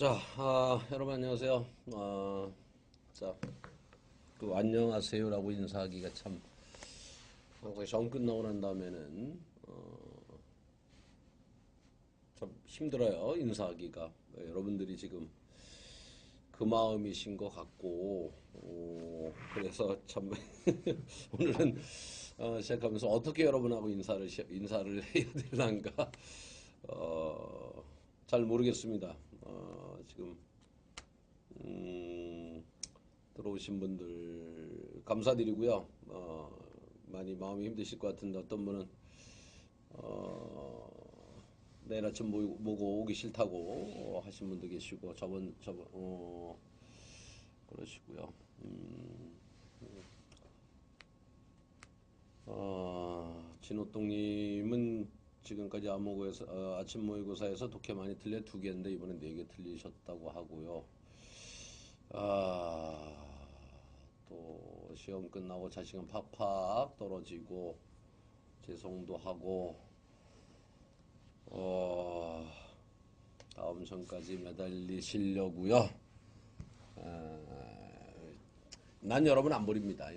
자, 여러분 안녕하세요. 자, 안녕하세요라고 인사하기가 참 항상 시험 끝나고 난 다음에는 참 힘들어요. 인사하기가. 여러분들이 지금 그 마음이신 것 같고, 그래서 참 오늘은 시작하면서 어떻게 여러분하고 인사를 해야 될란가 잘 모르겠습니다. 지금 들어오신 분들 감사드리고요. 많이 마음이 힘드실 것 같은데 어떤 분은 어, 내일 아침 보고 오기 싫다고 하신 분도 계시고 저번 그러시고요. 진호똥님은 지금까지 아침 모의고사에서 독해 많이 틀려 2개인데 이번에 4개 틀리셨다고 하고요. 또 시험 끝나고 자신감 팍팍 떨어지고 재송도 하고 다음 전까지 매달리시려고요. 난 여러분 안 버립니다.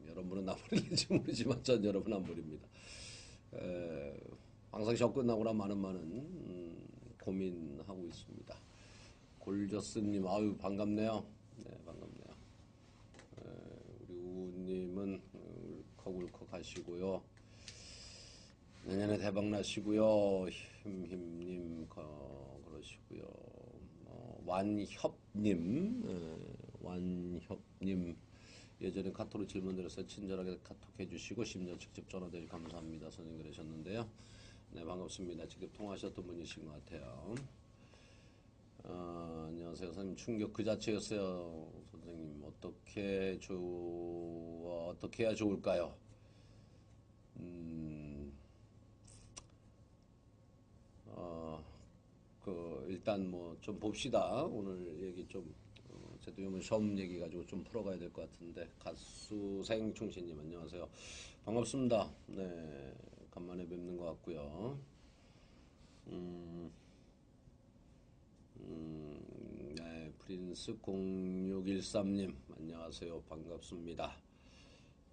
여러분은 나 버릴지 모르지만 전 여러분 안 버립니다. 항상 시험 끝나고 나 많은 고민하고 있습니다. 골저스님, 아유 반갑네요. 네, 반갑네요. 우리 우님은 울컥울컥 하시고요. 내년에 대박 나시고요. 힘힘님 그러시고요. 완협님 예전에 카톡으로 질문 드려서 친절하게 카톡해 주시고 심지어 직접 전화 드릴 감사합니다. 선생님 그러셨는데요. 네, 반갑습니다. 직접 통화하셨던 분이신 것 같아요. 안녕하세요. 선생님 충격 그 자체였어요. 선생님 어떻게 해야 좋을까요? 일단 뭐 좀 봅시다. 오늘 얘기 좀 제도 시험 얘기 가지고 좀 풀어가야 될 것 같은데 가수생 충신님 안녕하세요. 반갑습니다. 네, 간만에 뵙는 것 같고요. 네, 프린스 0613님 안녕하세요. 반갑습니다.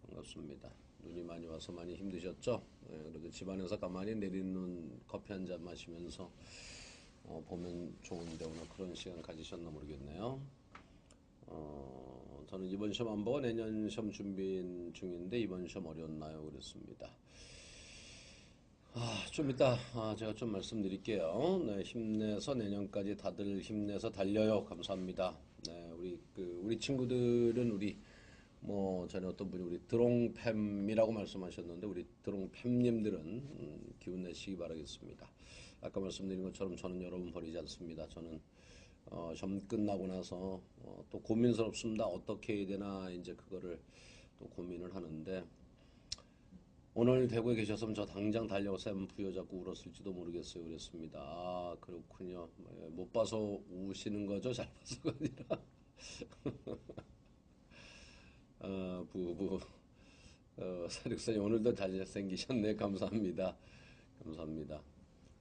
반갑습니다. 눈이 많이 와서 많이 힘드셨죠? 네, 그래도 집안에서 가만히 내리는 커피 한 잔 마시면서 보면 좋은데 오늘 그런 시간 가지셨나 모르겠네요. 저는 이번 시험 안 보고 내년 시험 준비 중인데 이번 시험 어려웠나요? 그랬습니다. 좀 이따 제가 좀 말씀드릴게요. 네, 힘내서 내년까지 다들 힘내서 달려요. 감사합니다. 네, 우리 친구들은 전에 어떤 분이 우리 드롱팸이라고 말씀하셨는데 우리 드롱팸님들은 기운 내시기 바라겠습니다. 아까 말씀드린 것처럼 저는 여러분 버리지 않습니다. 저는 시험 끝나고 나서 또 고민스럽습니다. 어떻게 해야 되나 이제 그거를 또 고민을 하는데 오늘 대구에 계셨으면 저 당장 달려가 쌤 부여잡고 울었을지도 모르겠어요. 그랬습니다. 그렇군요. 못 봐서 우시는 거죠? 잘 봐서가 아니라. 부부. 사육사님 오늘도 잘생기셨네. 감사합니다. 감사합니다.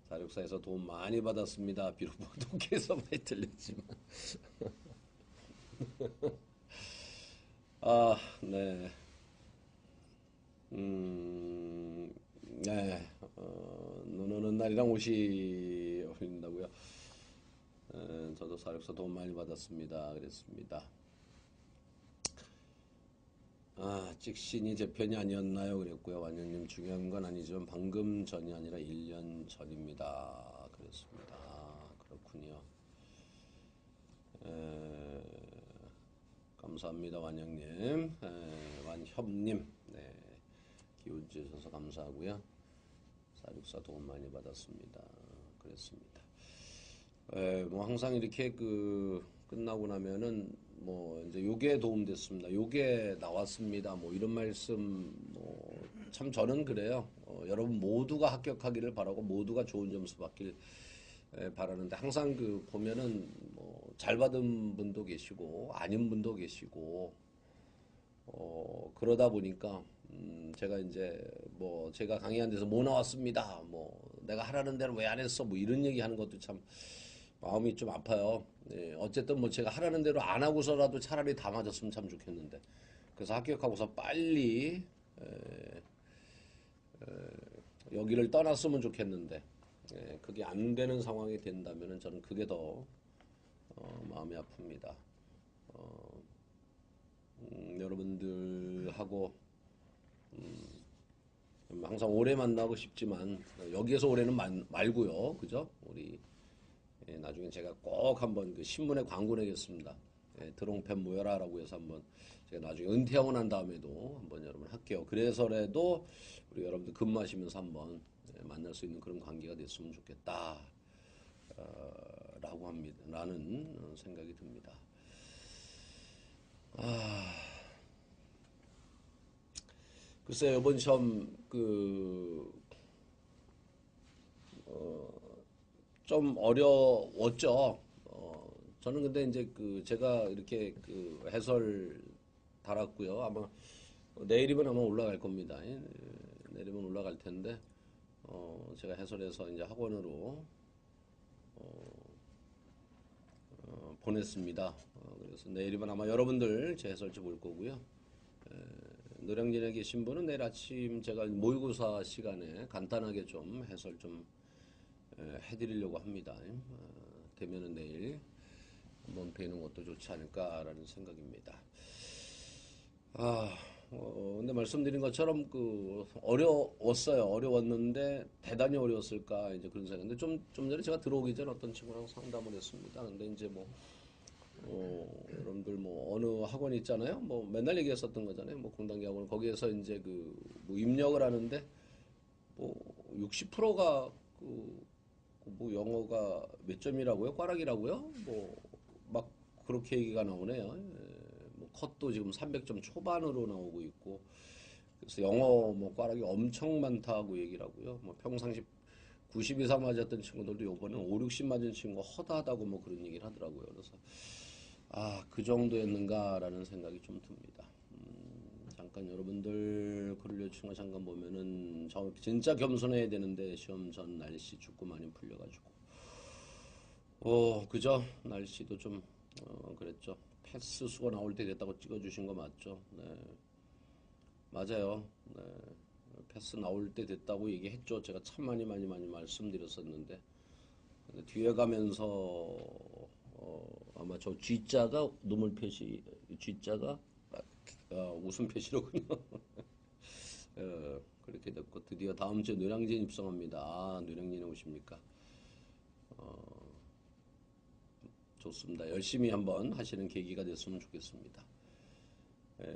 사육사에서 도움 많이 받았습니다. 비록 독해서 많이 틀렸지만. 네. 네. 눈 오는 날이랑 옷이 어울린다고요. 저도 사육사 도움 많이 받았습니다. 그랬습니다. 찍신이 제 편이 아니었나요? 그랬고요. 완전님 중요한 건 아니지만 방금 전이 아니라 1년 전입니다. 그랬습니다. 그렇군요. 감사합니다. 완영님. 완협님. 네, 기운 주셔서 감사하고요. 사육사 도움 많이 받았습니다. 그랬습니다. 뭐 항상 이렇게 끝나고 나면은 뭐 이제 요게 도움됐습니다. 요게 나왔습니다. 뭐 이런 말씀 참 저는 그래요. 여러분 모두가 합격하기를 바라고 모두가 좋은 점수 받길 바라는데 항상 보면은 뭐 잘 받은 분도 계시고 아닌 분도 계시고 그러다 보니까 제가 이제 뭐 제가 강의한 데서 뭐 나왔습니다. 뭐 내가 하라는 대로 왜 안 했어. 뭐 이런 얘기 하는 것도 참 마음이 좀 아파요. 예, 어쨌든 뭐 제가 하라는 대로 안 하고서라도 차라리 다 맞았으면 참 좋겠는데. 그래서 합격하고서 빨리 여기를 떠났으면 좋겠는데. 예, 그게 안 되는 상황이 된다면은 저는 그게 더 마음이 아픕니다. 여러분들하고 항상 오래 만나고 싶지만 여기에서 올해는 말고요, 그죠? 우리 나중에 제가 꼭 한번 그 신문에 광고 내겠습니다. 드롱팬 모여라라고 해서 한번 제가 나중에 은퇴하고 난 다음에도 한번 여러분 할게요. 그래서라도 우리 여러분들 근무하시면서 한번 만날 수 있는 그런 관계가 됐으면 좋겠다. 라고 합니다. 라는 생각이 듭니다. 글쎄요, 이번 시험 좀 어려웠죠. 저는 근데 이제 제가 이렇게 해설 달았고요. 아마 내일이면 아마 올라갈 겁니다. 예, 내일이면 올라갈 텐데 제가 해설해서 이제 학원으로 보냈습니다. 그래서 내일이면 아마 여러분들 제 해설지 볼 거고요. 노량진에 계신 분은 내일 아침 제가 모의고사 시간에 간단하게 좀 해설 좀 해드리려고 합니다. 되면은 내일 한번 뵈는 것도 좋지 않을까라는 생각입니다. 근데 말씀드린 것처럼 어려웠어요. 어려웠는데 대단히 어려웠을까 이제 그런 생각인데 좀 전에 제가 들어오기 전에 어떤 친구랑 상담을 했습니다. 근데 이제 뭐 여러분들 뭐 어느 학원 있잖아요. 뭐 맨날 얘기했었던 거잖아요. 뭐 공단기 학원 거기에서 이제 뭐 입력을 하는데 뭐 60%가 뭐 영어가 몇 점이라고요? 꽈락이라고요? 뭐 막 그렇게 얘기가 나오네요. 뭐 컷도 지금 300점 초반으로 나오고 있고 그래서 영어 뭐 꽈락이 엄청 많다고 얘기를 하고요. 뭐 평상시 90 이상 맞았던 친구들도 요번에 5, 60 맞은 친구 허다하다고 뭐 그런 얘기를 하더라고요. 그래서 그 정도였는가라는 생각이 좀 듭니다. 잠깐 여러분들 글을 요청거 잠깐 보면은 저 진짜 겸손해야 되는데 시험 전 날씨 춥고 많이 풀려가지고 그죠? 날씨도 좀 그랬죠. 패스 수가 나올 때 됐다고 찍어주신 거 맞죠? 네, 맞아요. 네, 패스 나올 때 됐다고 얘기했죠. 제가 참 많이 말씀드렸었는데 근데 뒤에 가면서 아마 저 G자가 눈물 표시, G자가 웃음 표시로군요. 그렇게 됐고 드디어 다음 주에 노량진 입성합니다. 노량진에 오십니까? 좋습니다. 열심히 한번 하시는 계기가 됐으면 좋겠습니다.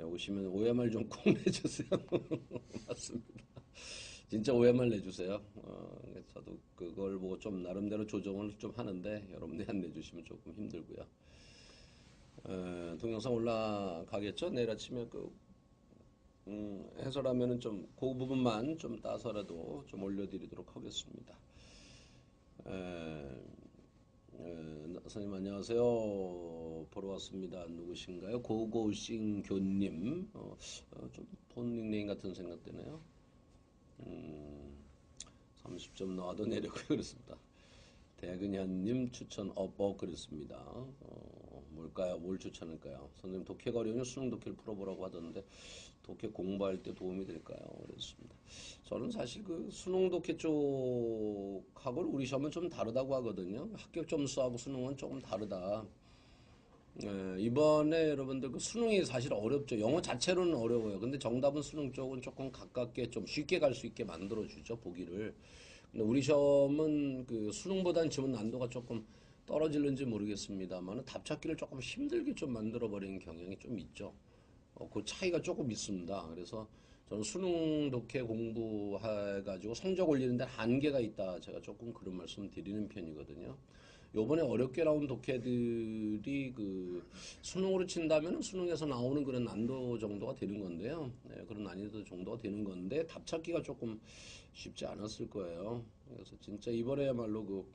오시면 OMR 좀 꼭 내주세요. 맞습니다. 진짜 OMR 내주세요. 저도 그걸 보고 좀 나름대로 조정을 좀 하는데 여러분들이 안 내주시면 조금 힘들고요. 동영상 올라가겠죠? 내일 아침에 해설하면은 좀 그 부분만 좀 따서라도 좀 올려드리도록 하겠습니다. 선생님 안녕하세요. 보러 왔습니다. 누구신가요? 고고싱 교님. 좀 폰 닉네임 같은 생각 되네요. 30점 나와도 내려고요. 그렇습니다. 대근현님 추천 그랬습니다. 뭘까요? 뭘 추천할까요? 선생님 독해가 어려우면 수능 독해를 풀어보라고 하던데 독해 공부할 때 도움이 될까요? 그렇습니다. 저는 사실 수능 독해 쪽하고는 우리 시험은 좀 다르다고 하거든요. 합격 점수하고 수능은 조금 다르다. 이번에 여러분들 수능이 사실 어렵죠. 영어 자체로는 어려워요. 근데 정답은 수능 쪽은 조금 가깝게 좀 쉽게 갈 수 있게 만들어주죠, 보기를. 근데 우리 시험은 수능보다는 지문 난도가 조금 떨어지는지 모르겠습니다만 답 찾기를 조금 힘들게 좀 만들어버리는 경향이 좀 있죠. 그 차이가 조금 있습니다. 그래서 저는 수능 독해 공부해가지고 성적 올리는데 한계가 있다. 제가 조금 그런 말씀 드리는 편이거든요. 요번에 어렵게 나온 독해들이 수능으로 친다면 수능에서 나오는 그런 난도 정도가 되는 건데요. 네, 그런 난이도 정도가 되는 건데 답 찾기가 조금 쉽지 않았을 거예요. 그래서 진짜 이번에야말로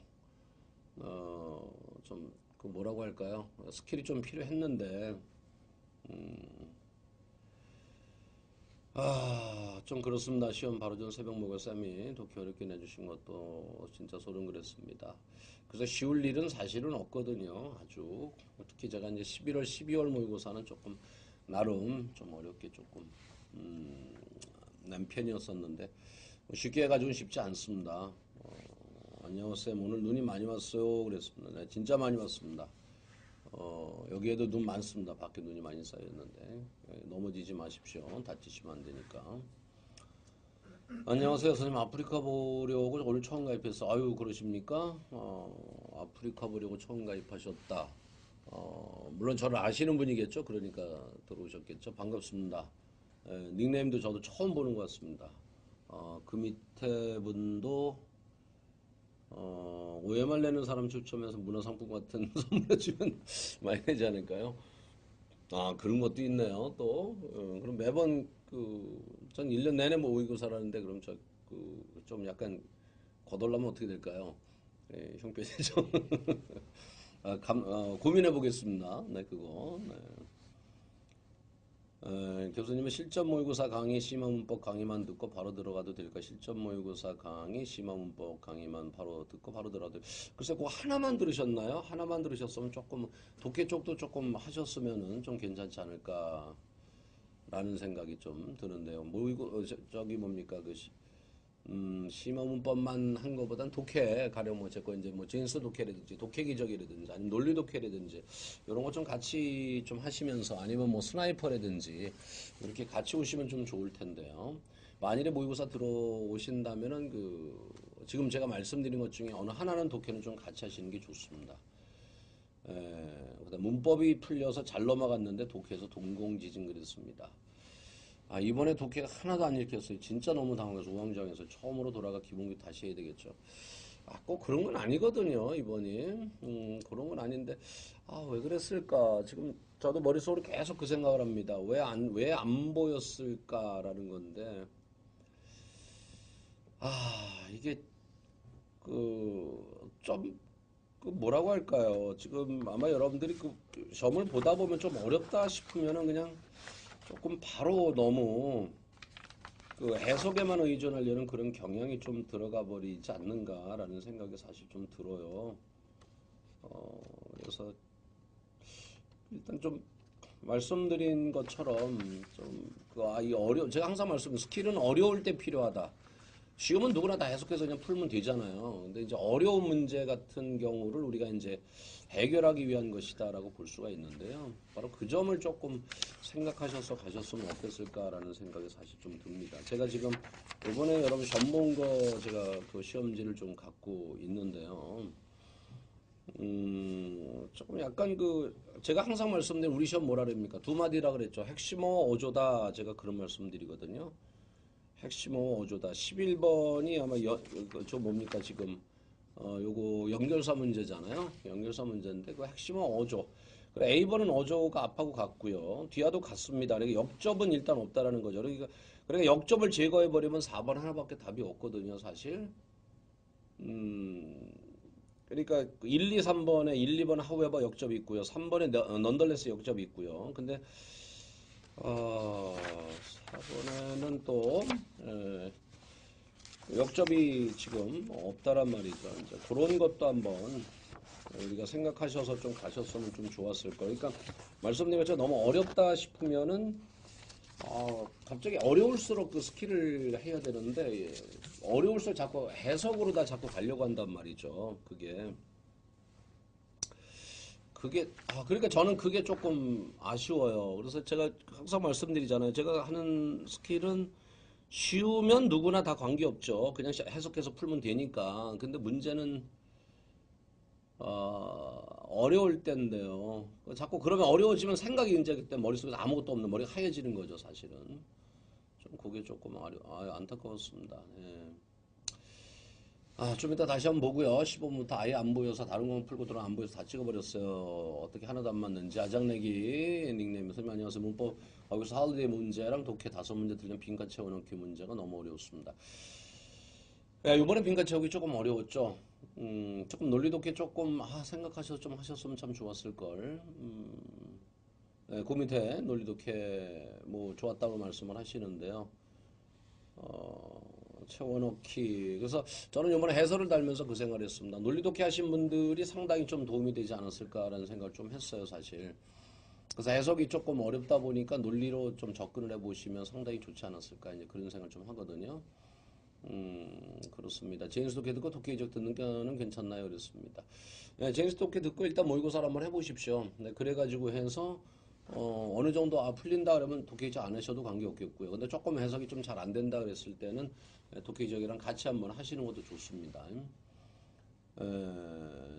좀 뭐라고 할까요? 스킬이 좀 필요했는데 좀 그렇습니다. 시험 바로 전 새벽 먹을 쌤이 독해 어렵게 내주신 것도 진짜 소름 그랬습니다. 그래서 쉬울 일은 사실은 없거든요. 아주. 특히 제가 이제 11월, 12월 모의고사는 조금 나름 좀 어렵게 조금 낸 편이었었는데 쉽게 해가지고는 쉽지 않습니다. 안녕하세요 쌤 오늘 눈이 많이 왔어요 그랬습니다. 네, 진짜 많이 왔습니다. 여기에도 눈 많습니다. 밖에 눈이 많이 쌓였는데 넘어지지 마십시오. 다치시면 안 되니까. 안녕하세요 선생님 아프리카 보려고 오늘 처음 가입했어. 아유 그러십니까? 아프리카 보려고 처음 가입하셨다. 물론 저를 아시는 분이겠죠. 그러니까 들어오셨겠죠. 반갑습니다. 닉네임도 저도 처음 보는 것 같습니다. 그 밑에 분도 OMR 내는 사람 추첨해서 문화상품 같은 선물해 주면 많이 되지 않을까요? 그런 것도 있네요, 또. 그럼 매번, 전 1년 내내 모의고사라는데, 그럼 좀 약간 거덜나면 어떻게 될까요? 형편이 좀, 고민해 보겠습니다. 네, 그거. 네. 교수님은 실전 모의고사 강의 심화문법 강의만 듣고 바로 들어가도 될까? 실전 모의고사 강의 심화문법 강의만 바로 듣고 바로 들어가도 글쎄 그거 하나만 들으셨나요? 하나만 들으셨으면 조금 독해 쪽도 조금 하셨으면은 좀 괜찮지 않을까라는 생각이 좀 드는데요. 저기 뭡니까 심화 문법만 한 것보단 독해 가령 뭐 제거 이제 뭐 진수 독해라든지 독해 기적이라든지 아니면 논리 독해라든지 이런 거 좀 같이 좀 하시면서 아니면 뭐 스나이퍼라든지 이렇게 같이 오시면 좀 좋을 텐데요. 만일에 모의고사 들어오신다면은 지금 제가 말씀드린 것 중에 어느 하나는 독해는 좀 같이 하시는 게 좋습니다. 그다음 문법이 풀려서 잘 넘어갔는데 독해에서 동공지진 그랬습니다. 이번에 독해가 하나도 안 읽혔어요. 진짜 너무 당황해서 우왕좌왕해서 처음으로 돌아가 기본기 다시 해야 되겠죠. 꼭 그런 건 아니거든요, 이번이. 그런 건 아닌데, 왜 그랬을까? 지금 저도 머릿속으로 계속 그 생각을 합니다. 왜 안 보였을까라는 건데, 이게, 좀, 뭐라고 할까요? 지금 아마 여러분들이 시험을 보다 보면 좀 어렵다 싶으면은 그냥 조금 바로 너무 해석에만 의존하려는 그런 경향이 좀 들어가 버리지 않는가라는 생각이 사실 좀 들어요. 그래서 일단 좀 말씀드린 것처럼 제가 항상 스킬은 어려울 때 필요하다. 쉬우면 누구나 다 해석해서 그냥 풀면 되잖아요. 근데 이제 어려운 문제 같은 경우를 우리가 이제 해결하기 위한 것이다라고 볼 수가 있는데요. 바로 그 점을 조금 생각하셔서 가셨으면 어땠을까라는 생각이 사실 좀 듭니다. 제가 지금 이번에 여러분 시험 본 거 제가 그 시험지를 좀 갖고 있는데요. 조금 약간 제가 항상 말씀드린 우리 시험 뭐라 그럽니까? 두 마디라 그랬죠. 핵심어 어조다. 제가 그런 말씀드리거든요. 핵심어 어조다. 11번이 아마 저 뭡니까 지금 요거 연결사 문제잖아요. 연결사 문제인데 그 핵심어 어조. 그래 A번은 어조가 앞하고 같고요. 뒤하도 같습니다. 그러니까 역접은 일단 없다라는 거죠. 그러니까 역접을 제거해 버리면 4번 하나밖에 답이 없거든요, 사실. 음, 그러니까 1, 2, 3번에 1, 2번 하우에버 역접이 있고요. 3번에 넌덜레스 역접이 있고요. 근데 4번에는 또 역접이 지금 없다란 말이죠. 이제 그런 것도 한번 우리가 생각하셔서 좀 가셨으면 좀 좋았을 거예요. 그러니까 말씀드린 것처럼 너무 어렵다 싶으면은 갑자기 어려울수록 그 스킬을 해야 되는데 어려울수록 자꾸 해석으로 다 자꾸 가려고 한단 말이죠. 그러니까 저는 그게 조금 아쉬워요. 그래서 제가 항상 말씀드리잖아요. 제가 하는 스킬은 쉬우면 누구나 다 관계없죠. 그냥 해석해서 풀면 되니까. 근데 문제는 어려울 때인데요. 자꾸 그러면 어려워지면 생각이 이제 그때 머릿속에 아무것도 없는 머리가 하얘지는 거죠, 사실은. 좀 그게 조금 안타까웠습니다. 예. 좀 이따 다시 한번 보고요. 15분부터 아예 안 보여서 다른 거만 풀고 들어 안 보여서 다 찍어버렸어요. 어떻게 하나도 안 맞는지. 아장내기 닉네임 선생님 안녕하세요. 문법 여기서 하울리의 문제랑 독해 5문제 들면 빈칸 채우는 그 문제가 너무 어려웠습니다. 이번에 빈칸 채우기 조금 어려웠죠. 조금 논리 독해 조금 생각하셔서 좀 하셨으면 참 좋았을 걸. 네, 그 밑에 논리 독해 뭐 좋았다고 말씀을 하시는데요. 채워넣기. 그래서 저는 이번에 해설을 달면서 그 생각을 했습니다. 논리 독해 하신 분들이 상당히 좀 도움이 되지 않았을까라는 생각을 좀 했어요, 사실. 그래서 해석이 조금 어렵다 보니까 논리로 좀 접근을 해보시면 상당히 좋지 않았을까, 이제 그런 생각을 좀 하거든요. 그렇습니다. 제임스 독해 듣고 독해 이적 듣는 거는 괜찮나요? 그렇습니다. 네, 제임스 독해 듣고 일단 모의고사를 한번 해보십시오. 네, 그래가지고 해서 어느 정도 풀린다 그러면 독해 이적 안 하셔도 관계없겠고요. 근데 조금 해석이 좀 잘 안 된다 그랬을 때는 독해 이적이랑 같이 한번 하시는 것도 좋습니다.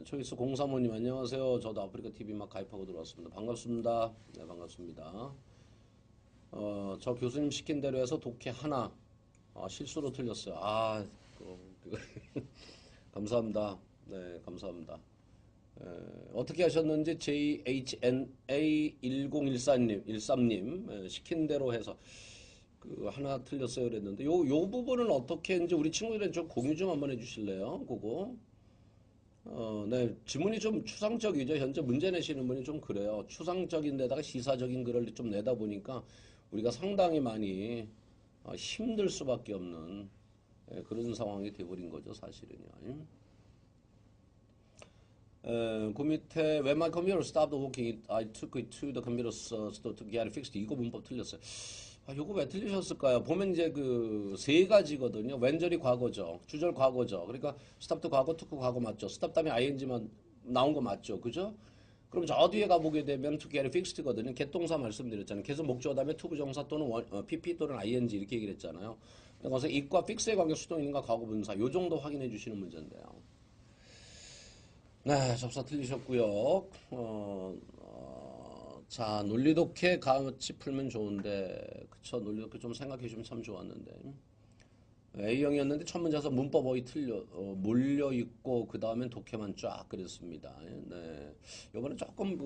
초이스 035님 안녕하세요. 저도 아프리카 TV 막 가입하고 들어왔습니다. 반갑습니다. 네, 반갑습니다. 저 교수님 시킨 대로 해서 독해 하나 실수로 틀렸어요. 그거 감사합니다. 네, 감사합니다. 어떻게 하셨는지 JHNA1013님 시킨 대로 해서 그 하나 틀렸어요 그랬는데 요 부분은 어떻게 했는지 우리 친구들은 좀 공유 좀 한번 해주실래요? 그거 네, 지문이 좀 추상적이죠. 현재 문제 내시는 분이 좀 그래요. 추상적인데다가 시사적인 글을 좀 내다 보니까 우리가 상당히 많이 힘들 수밖에 없는 그런 상황이 돼버린 거죠, 사실은요. 그 밑에 When my computer stopped working, I took it to the computer store to get it fixed. 이거 문법 틀렸어요. 요거 왜 틀리셨을까요? 보면 이제 그 세 가지거든요. 왼절이 과거죠. 주절 과거죠. 그러니까 스탑도 과거, 투크 과거 맞죠. 스탑 다음에 ing만 나온 거 맞죠. 그죠? 그럼 저 뒤에 가보게 되면 to get it fixed거든요. 개동사 말씀드렸잖아요. 계속 목적어 다음에 to 부정사 또는 pp 또는 ing 이렇게 얘기를 했잖아요. 그래서 it과 fix의 관계 수동인과 과거분사 요 정도 확인해 주시는 문제인데요. 네, 접사 틀리셨고요. 자, 논리독해 같이 풀면 좋은데, 그쵸? 논리독해 좀 생각해 주면 참 좋았는데. A형이었는데 첫 문제에서 문법 어휘 몰려있고, 그 다음엔 독해만 쫙 그랬습니다. 네. 요번에 조금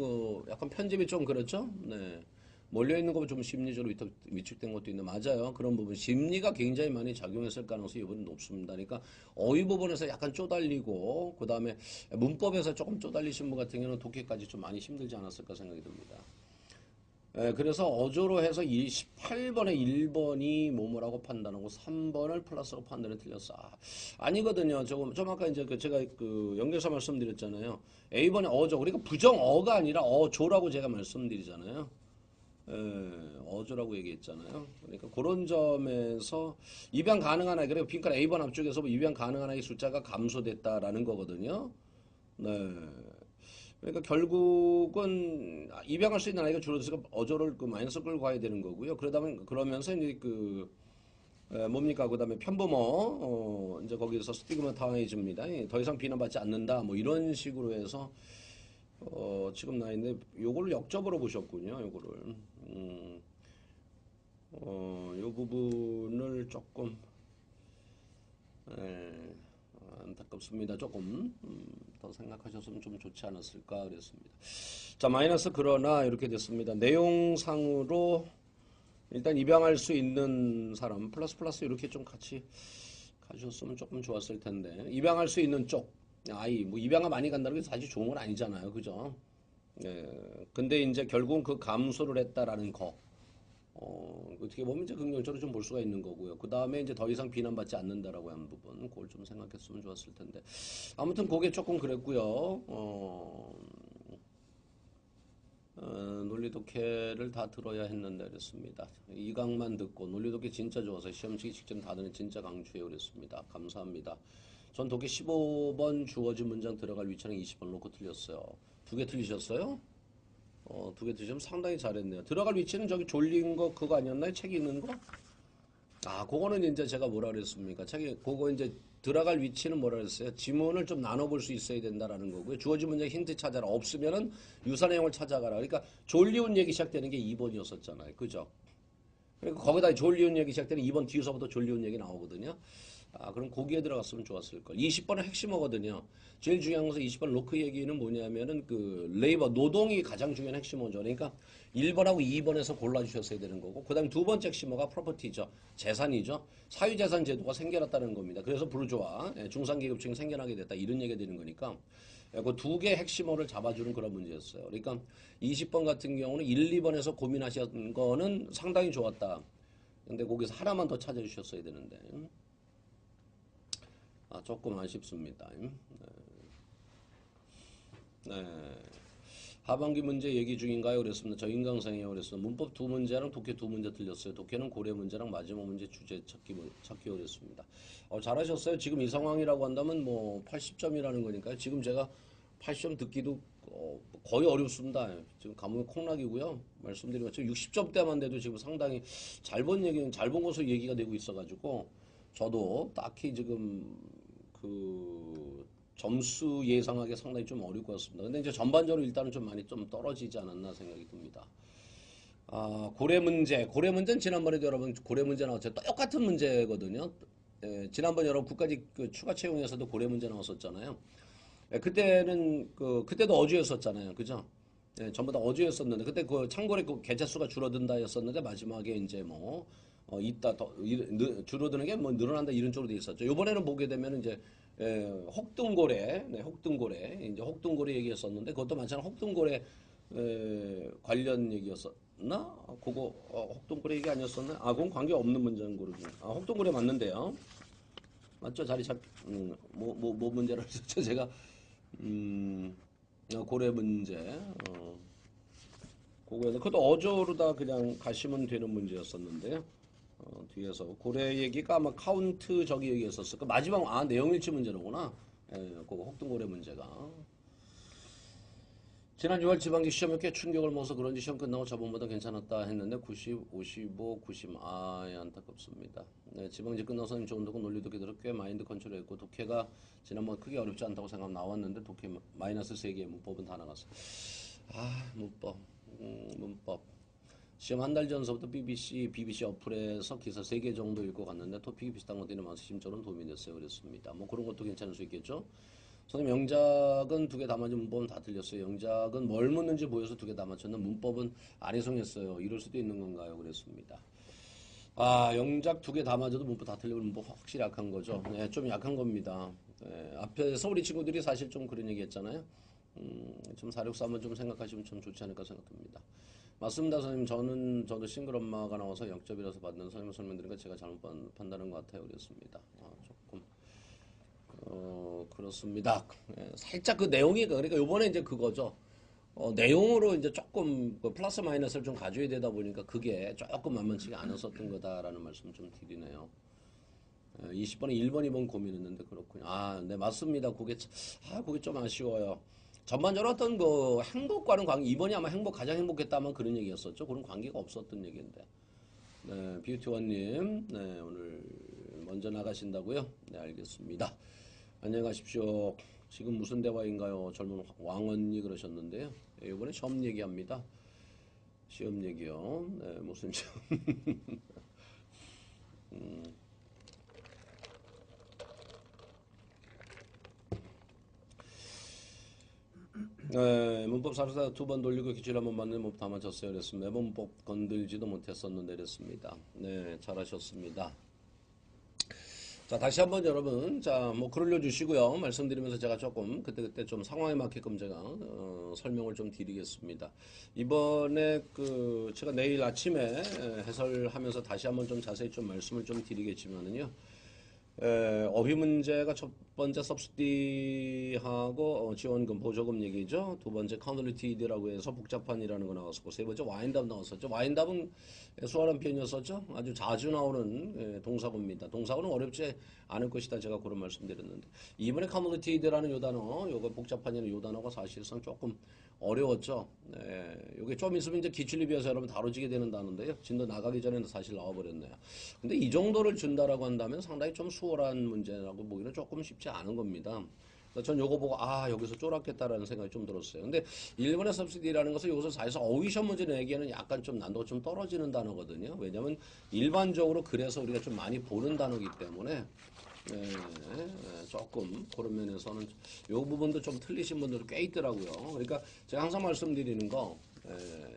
약간 편집이 좀 그렇죠? 네. 몰려있는 거면 좀 심리적으로 위축된 것도 있는데, 맞아요. 그런 부분. 심리가 굉장히 많이 작용했을 가능성이 이번에 높습니다. 그러니까 어휘 부분에서 약간 쪼달리고, 그 다음에 문법에서 조금 쪼달리신 분 같은 경우는 독해까지 좀 많이 힘들지 않았을까 생각이 듭니다. 그래서 어조로 해서 18번에 1번이 뭐뭐라고 판단하고 3번을 플러스로 판단을 틀렸어. 아니거든요. 좀 아까 이제 제가 연결사 말씀드렸잖아요. A번에 어조. 그러니까 부정어가 아니라 어조라고 제가 말씀드리잖아요. 어조라고 얘기했잖아요. 그러니까 그런 점에서 입양 가능한 아이, 그리고 빈칸 A번 앞쪽에서 입양 가능한 아이 숫자가 감소됐다라는 거거든요. 네. 그러니까 결국은 입양할 수 있는 아이가 줄어들어서 어조를 마이너스 끌고 가야 되는 거고요. 그러면서 이제 뭡니까? 그다음에 편부모 이제 거기서 스티그마타이즈입니다. 더 이상 비난받지 않는다. 뭐 이런 식으로 해서 지금 나 있는데 요거를 역접으로 보셨군요. 요거를 요 부분을 조금 안타깝습니다. 조금 더 생각하셨으면 좀 좋지 않았을까 그랬습니다. 자, 마이너스 그러나 이렇게 됐습니다. 내용상으로 일단 입양할 수 있는 사람 플러스 이렇게 좀 같이 가셨으면 조금 좋았을 텐데 입양할 수 있는 쪽 아이 뭐 입양가 많이 간다는 게 사실 좋은 건 아니잖아요. 그죠? 근데 이제 결국은 그 감소를 했다라는 거. 어떻게 보면 이제 긍정적으로 좀 볼 수가 있는 거고요. 그 다음에 이제 더 이상 비난받지 않는다라고 하는 부분, 그걸 좀 생각했으면 좋았을 텐데. 아무튼 그게 조금 그랬고요. 논리독해를 다 들어야 했는데 그랬습니다. 2강만 듣고 논리독해 진짜 좋아서 시험 치기 직전 다 듣는 진짜 강추해요 그랬습니다. 감사합니다. 전 독해 15번 주어진 문장 들어갈 위치랑 20번 놓고 틀렸어요. 2개 틀리셨어요? 2개 틀리시면 상당히 잘했네요. 들어갈 위치는 저기 졸린 거 그거 아니었나요? 책 읽는 거? 그거는 이제 제가 뭐라 그랬습니까? 그거 이제 들어갈 위치는 뭐라 그랬어요? 지문을 좀 나눠볼 수 있어야 된다라는 거고요. 주어진 문제 힌트 찾아라. 없으면은 유사 내용을 찾아가라. 그러니까 졸리운 얘기 시작되는 게 2번이었었잖아요. 그죠? 그러니까 거기다 졸리운 얘기 시작되는 2번 뒤에서부터 졸리운 얘기 나오거든요. 그럼 거기에 들어갔으면 좋았을 걸. 20번은 핵심어거든요. 제일 중요한 것은 20번 로크 얘기는 뭐냐면은 레이버 노동이 가장 중요한 핵심어죠. 그러니까 1번하고 2번에서 골라주셨어야 되는 거고, 그 다음에 두 번째 핵심어가 프로퍼티죠. 재산이죠. 사유재산 제도가 생겨났다는 겁니다. 그래서 부르주아, 중산계급층이 생겨나게 됐다. 이런 얘기가 되는 거니까. 그 두 개 핵심어를 잡아주는 그런 문제였어요. 그러니까 20번 같은 경우는 1, 2번에서 고민하신 거는 상당히 좋았다. 근데 거기서 하나만 더 찾아주셨어야 되는데. 조금 아쉽습니다. 네. 하반기 문제 얘기 중인가요? 그랬습니다. 저 인강상이에요. 그랬습니다. 문법 두 문제랑 독해 두 문제 틀렸어요. 독해는 고래 문제랑 마지막 문제 주제 찾기 어렵습니다. 잘하셨어요. 지금 이 상황이라고 한다면 뭐 80점이라는 거니까요. 지금 제가 80점 듣기도 거의 어렵습니다. 지금 감옥이 콩락이고요. 말씀드린 것처럼 60점대만 돼도 지금 상당히 잘 본 얘기는 잘 본 것으로 얘기가 되고 있어가지고 저도 딱히 지금 그 점수 예상하기 상당히 좀 어려울 것 같습니다. 근데 이제 전반적으로 일단은 좀 많이 좀 떨어지지 않았나 생각이 듭니다. 고래 문제는 지난번에도 여러분 고래 문제 나왔죠. 똑같은 문제거든요. 지난번 여러분 국가직 그 추가 채용에서도 고래 문제 나왔었잖아요. 그때는 그때도 어주였었잖아요. 그죠? 전부 다 어주였었는데 그때 그 창고의 그 개체 수가 줄어든다였었는데 마지막에 이제 뭐 있다 더 줄어드는 게 뭐 늘어난다 이런 쪽으로 돼 있었죠. 이번에는 보게 되면 이제 혹등고래, 혹등고래 이제 혹등고래 얘기했었는데 그것도 마찬가지로 혹등고래 관련 얘기였었나? 그거 혹등고래 얘기 아니었었나? 그건 관계 없는 문제인 거로. 혹등고래 맞는데요. 맞죠? 자리 잡, 뭐 문제를 했었죠? 제가, 고래 문제, 그거에서, 그것도 어조로다 그냥 가시면 되는 문제였었는데요. 뒤에서 고래 얘기가 아마 카운트 저기 얘기했었을 그 마지막, 내용일치 문제로구나. 그거 혹등고래 문제가. 지난 6월 지방직 시험에 꽤 충격을 먹어서 그런지 시험 끝나고 저번보다 괜찮았다 했는데 90, 55, 90, 안타깝습니다. 네, 지방직 끝나서 선생님 좋은 독해 논리 독해 들어 꽤 마인드 컨트롤했고 독해가 지난번 크게 어렵지 않다고 생각 나왔는데 독해 마이너스 3개 문법은 다 나갔어. 문법. 시험 한 달 전서부터 BBC 어플에서 기사 3개 정도 읽고 갔는데 토픽이 비슷한 것들이 많아서 심적으로 도움이 됐어요. 그랬습니다. 뭐 그런 것도 괜찮을 수 있겠죠. 선생님 영작은 두 개 다 맞은 문법은 다 틀렸어요. 영작은 뭘 묻는지 보여서 두 개 다 맞췄는데 문법은 아니송했어요. 이럴 수도 있는 건가요? 그랬습니다. 영작 두 개 다 맞아도 문법 다 틀리고 문법 확실히 약한 거죠. 네, 좀 약한 겁니다. 네, 앞에서 우리 친구들이 사실 좀 그런 얘기 했잖아요. 좀 사력서 한번 좀 생각하시면 좀 좋지 않을까 생각합니다. 맞습니다, 선생님. 저도 싱글 엄마가 나와서 0점이라서 받는 선생님 설명 드리니까 제가 잘못 판단한 것 같아요. 그랬습니다. 조금. 그렇습니다. 살짝 그 내용이, 그러니까 요번에 이제 그거죠. 내용으로 이제 조금 그 플러스 마이너스를 좀 가져야 되다 보니까 그게 조금 만만치가 않았었던 거다라는 말씀 좀 드리네요. 20번에 1번, 2번 고민했는데 그렇군요. 네, 맞습니다. 그게 좀 아쉬워요. 전반적으로 어떤 그 행복과는 관계, 이번이 아마 가장 행복했다면 그런 얘기였었죠. 그런 관계가 없었던 얘기인데. 네, 뷰티원님, 네, 오늘 먼저 나가신다고요? 네, 알겠습니다. 안녕하십시오. 지금 무슨 대화인가요? 젊은 왕언니 그러셨는데요. 네, 이번에 시험 얘기합니다. 시험 얘기요. 네, 무슨 시험? 네, 문법 사르사 두 번 돌리고 기출 한번 맞는 문법 다 맞췄어요. 그랬습니다. 매번 문법 건들지도 못했었는데 그랬습니다. 네, 잘하셨습니다. 자, 다시 한번 여러분, 자, 뭐 글 올려주시고요. 말씀드리면서 제가 조금 그때그때 좀 상황에 맞게끔 제가 설명을 좀 드리겠습니다. 이번에 제가 내일 아침에 해설하면서 다시 한번 좀 자세히 좀 말씀을 좀 드리겠지만은요. 어휘 문제가 첫 번째 서브시디하고 지원금 보조금 얘기죠. 두 번째 카운터리티드라고 해서 복잡한이라는 거 나왔었고 세 번째 와인답 나왔었죠. 와인답은 수월한 편이었었죠. 아주 자주 나오는 동사고입니다. 동사고는 어렵지 않을 것이다. 제가 그런 말씀드렸는데 이번에 카운터리티드라는 요 단어, 요거 복잡한이라는 요 단어가 사실상 조금 어려웠죠. 네, 이게 좀 있으면 이제 기출리비에서 여러분 다뤄지게 되는 단어인데요. 진도 나가기 전에는 사실 나와버렸네요. 근데 이 정도를 준다라고 한다면 상당히 좀 수월한 문제라고 보기는 조금 쉽지 않은 겁니다. 전 요거 보고 여기서 쫄았겠다라는 생각이 좀 들었어요. 근데 일본의 subsidy라는 것은 여기서 사실상 어휘션 문제 내기에는 약간 좀 난도가 좀 떨어지는 단어거든요. 왜냐면 일반적으로 그래서 우리가 좀 많이 보는 단어이기 때문에 조금 그런 면에서는 이 부분도 좀 틀리신 분들이 꽤 있더라고요. 그러니까 제가 항상 말씀드리는 거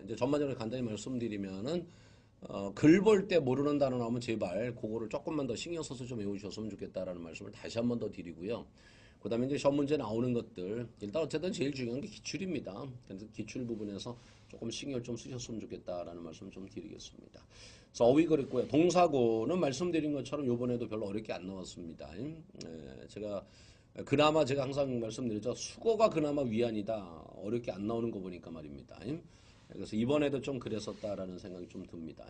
이제 전반적으로 간단히 말씀드리면은 글 볼 때 모르는 단어 나오면 제발 그거를 조금만 더 신경 써서 좀 외우셨으면 좋겠다라는 말씀을 다시 한 번 더 드리고요. 그 다음에 이제 시험 문제 나오는 것들. 일단 어쨌든 제일 중요한 게 기출입니다. 그래서 기출 부분에서 조금 신경을 좀 쓰셨으면 좋겠다라는 말씀 좀 드리겠습니다. 그래서 어휘 그랬고요. 동사고는 말씀드린 것처럼 요번에도 별로 어렵게 안 나왔습니다. 제가 그나마 제가 항상 말씀드리죠. 수거가 그나마 위안이다. 어렵게 안 나오는 거 보니까 말입니다. 그래서 이번에도 좀 그랬었다라는 생각이 좀 듭니다.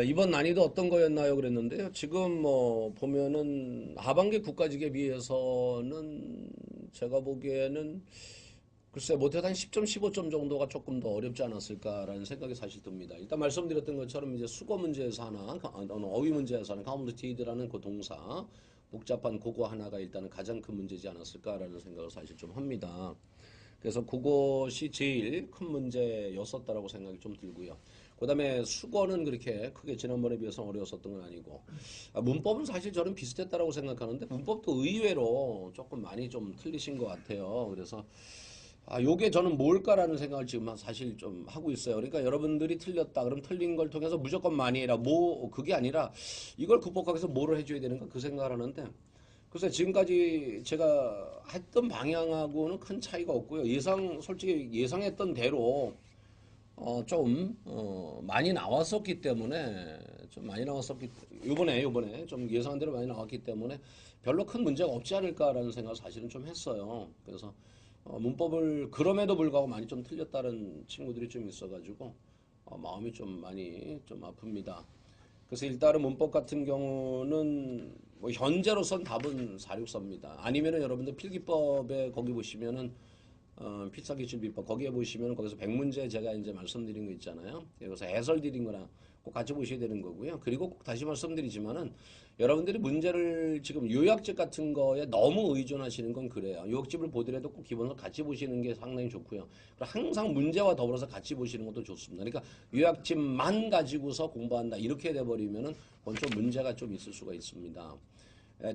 이번 난이도 어떤 거였나요? 그랬는데요. 지금 뭐 보면은 하반기 국가직에 비해서는 제가 보기에는 글쎄 못해도 한 10점, 15점 정도가 조금 더 어렵지 않았을까라는 생각이 사실 듭니다. 일단 말씀드렸던 것처럼 이제 수거 문제에서 하나, 어휘 문제에서 하나, complicate라는 그 동사, 복잡한 그거 하나가 일단은 가장 큰 문제지 않았을까라는 생각을 사실 좀 합니다. 그래서 그것이 제일 큰 문제였었다라고 생각이 좀 들고요. 그 다음에 수거는 그렇게 크게 지난번에 비해서 어려웠었던 건 아니고, 문법은 사실 저는 비슷했다라고 생각하는데, 문법도 의외로 조금 많이 좀 틀리신 것 같아요. 그래서 요게 저는 뭘까라는 생각을 지금 사실 좀 하고 있어요. 그러니까 여러분들이 틀렸다. 그럼 틀린 걸 통해서 무조건 많이 해라. 그게 아니라 이걸 극복하기 위해서 뭐를 해줘야 되는가 그 생각을 하는데, 글쎄 지금까지 제가 했던 방향하고는 큰 차이가 없고요. 솔직히 예상했던 대로 많이 나왔었기 때문에 좀 많이 나왔었기 요번에 좀 예상한 대로 많이 나왔기 때문에 별로 큰 문제가 없지 않을까라는 생각을 사실은 좀 했어요. 그래서 문법을 그럼에도 불구하고 많이 좀 틀렸다는 친구들이 좀 있어가지고 마음이 좀 많이 좀 아픕니다. 그래서 일단은 문법 같은 경우는 뭐 현재로선 답은 464입니다. 아니면은 여러분들 필기법에 거기 보시면은 필사기출비법 거기에 보시면 거기서 100문제 제가 이제 말씀드린 거 있잖아요. 여기서 해설 드린 거랑 꼭 같이 보셔야 되는 거고요. 그리고 꼭 다시 말씀드리지만은 여러분들이 문제를 지금 요약집 같은 거에 너무 의존하시는 건 그래요. 요약집을 보더라도 꼭 기본으로 같이 보시는 게 상당히 좋고요. 그리고 항상 문제와 더불어서 같이 보시는 것도 좋습니다. 그러니까 요약집만 가지고서 공부한다 이렇게 돼버리면은 그건 좀 문제가 좀 있을 수가 있습니다.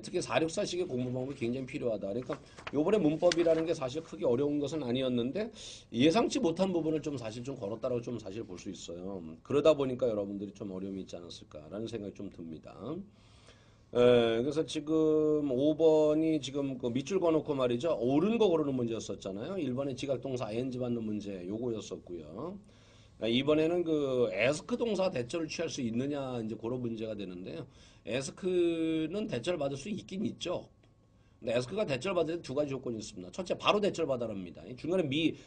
특히 464식의 공부 방법이 굉장히 필요하다. 그러니까 요번에 문법이라는 게 사실 크게 어려운 것은 아니었는데 예상치 못한 부분을 좀 사실 좀 걸었다라고 좀 사실 볼 수 있어요. 그러다 보니까 여러분들이 좀 어려움이 있지 않았을까라는 생각이 좀 듭니다. 그래서 지금 5번이 지금 그 밑줄 그어놓고 말이죠. 옳은 거 고르는 문제였었잖아요. 1번에 지각동사 ing 받는 문제 요거였었고요. 이번에는 그 에스크 동사 대처를 취할 수 있느냐 이제 그런 문제가 되는데요. 에스크는 대처를 받을 수 있긴 있죠. 근데 에스크가 대처를 받을 때 두 가지 조건이 있습니다. 첫째, 바로 대처를 받아랍니다. 중간에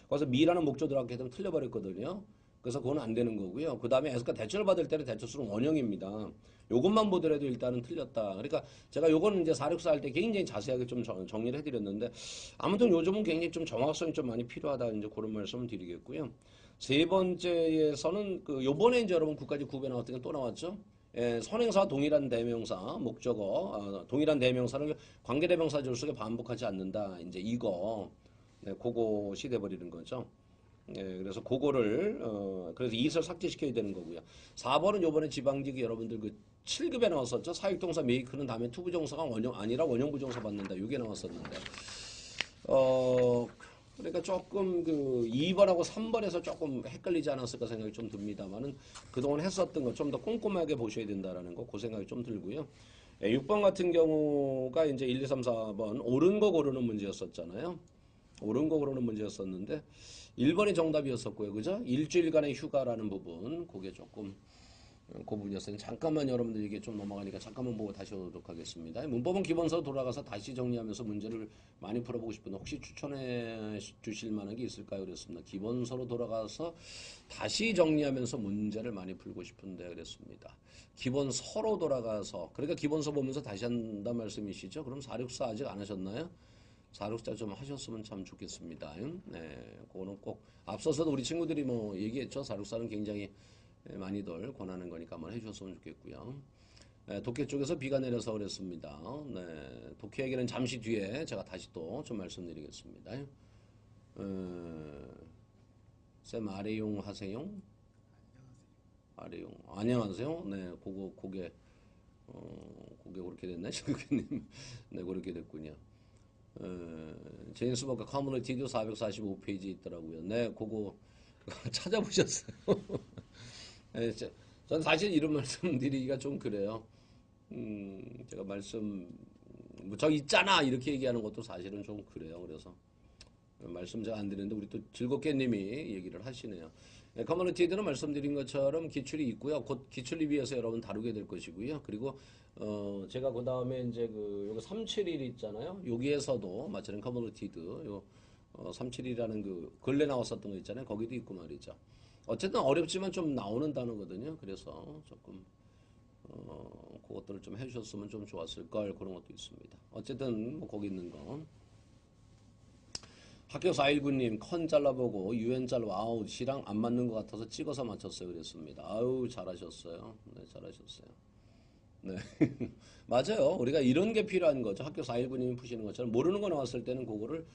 거기서 미라는 목조 들어가게 되면 틀려버렸거든요. 그래서 그건 안 되는 거고요. 그 다음에 에스크가 대처를 받을 때는 대처수는 원형입니다. 요것만 보더라도 일단은 틀렸다. 그러니까 제가 요거는 이제 464 할 때 굉장히 자세하게 좀 정리를 해드렸는데 아무튼 요즘은 굉장히 좀 정확성이 좀 많이 필요하다. 이제 그런 말씀을 드리겠고요. 세 번째에서는 그 요번에 이제 여러분 국가직 구배 나왔던 게 또 나왔죠. 선행사와 동일한 대명사 목적어 동일한 대명사를 관계대명사절 속에 반복하지 않는다. 이제 이거 그것이 돼버리는 거죠. 그래서 그거를 그래서 이것을 삭제시켜야 되는 거고요. 4번은 요번에 지방직이 여러분들 그 7급에 나왔었죠. 사역동사 메이크는 다음에 투부정사가 원형 아니라 원형부정사 받는다. 이게 나왔었는데 그러니까 조금 그 2번하고 3번에서 조금 헷갈리지 않았을까 생각이 좀 듭니다만은 그동안 했었던 거 좀 더 꼼꼼하게 보셔야 된다라는 거 그 생각이 좀 들고요. 6번 같은 경우가 이제 1, 2, 3, 4번 옳은 거 고르는 문제였었잖아요. 옳은 거 고르는 문제였었는데 1번이 정답이었었고요. 그죠? 일주일간의 휴가라는 부분 그게 조금 그 부분이었어요. 잠깐만 여러분들 이게 좀 넘어가니까 잠깐만 보고 다시 오도록 하겠습니다. 문법은 기본서로 돌아가서 다시 정리하면서 문제를 많이 풀어보고 싶은데 혹시 추천해 주실 만한 게 있을까요? 그랬습니다. 기본서로 돌아가서 다시 정리하면서 문제를 많이 풀고 싶은데 그랬습니다. 기본서로 돌아가서 그러니까 기본서 보면서 다시 한다 말씀이시죠? 그럼 464 아직 안 하셨나요? 464 좀 하셨으면 참 좋겠습니다. 네, 그거는 꼭 앞서서도 우리 친구들이 뭐 얘기했죠. 464는 굉장히 많이들 권하는 거니까 한번 해주셨으면 좋겠고요. 독해 쪽에서 비가 내려서 그랬습니다. 네, 독해 얘기는 잠시 뒤에 제가 다시 또 좀 말씀드리겠습니다. 쌤 아래용 하세요? 아래용 안녕하세요. 네, 그게 그렇게 됐나 신국님? 네, 그렇게 됐군요. 제임스 버거 커뮤니티도 445페이지 있더라고요. 네, 그거 찾아보셨어요? 네, 전 사실 이런 말씀 드리기가 좀 그래요. 제가 뭐저 있잖아 이렇게 얘기하는 것도 사실은 좀 그래요. 그래서 말씀 잘 안 드리는데 우리 또 즐겁게님이 얘기를 하시네요. 네, 커뮤니티들은 말씀드린 것처럼 기출이 있고요. 곧 기출 리뷰에서 여러분 다루게 될 것이고요. 그리고 제가 그 다음에 이제 요거 371 있잖아요. 여기에서도 마찬가지 커뮤니티드 요 371이라는 그 근래 나왔었던 거 있잖아요. 거기도 있고 말이죠. 어쨌든 어렵지만 좀 나오는 단어거든요. 그래서 조금 그것들을 좀 해주셨으면 좀 좋았을 걸 그런 것도 있습니다. 어쨌든 뭐 거기 있는 거. 학교 419님 컨 잘라보고 UN 잘라 아우 C랑 안 맞는 것 같아서 찍어서 맞췄어요 그랬습니다. 아우 잘하셨어요. 네 잘하셨어요. 네 맞아요. 우리가 이런 게 필요한 거죠. 학교 419님이 푸시는 것처럼 모르는 거 나왔을 때는 그거를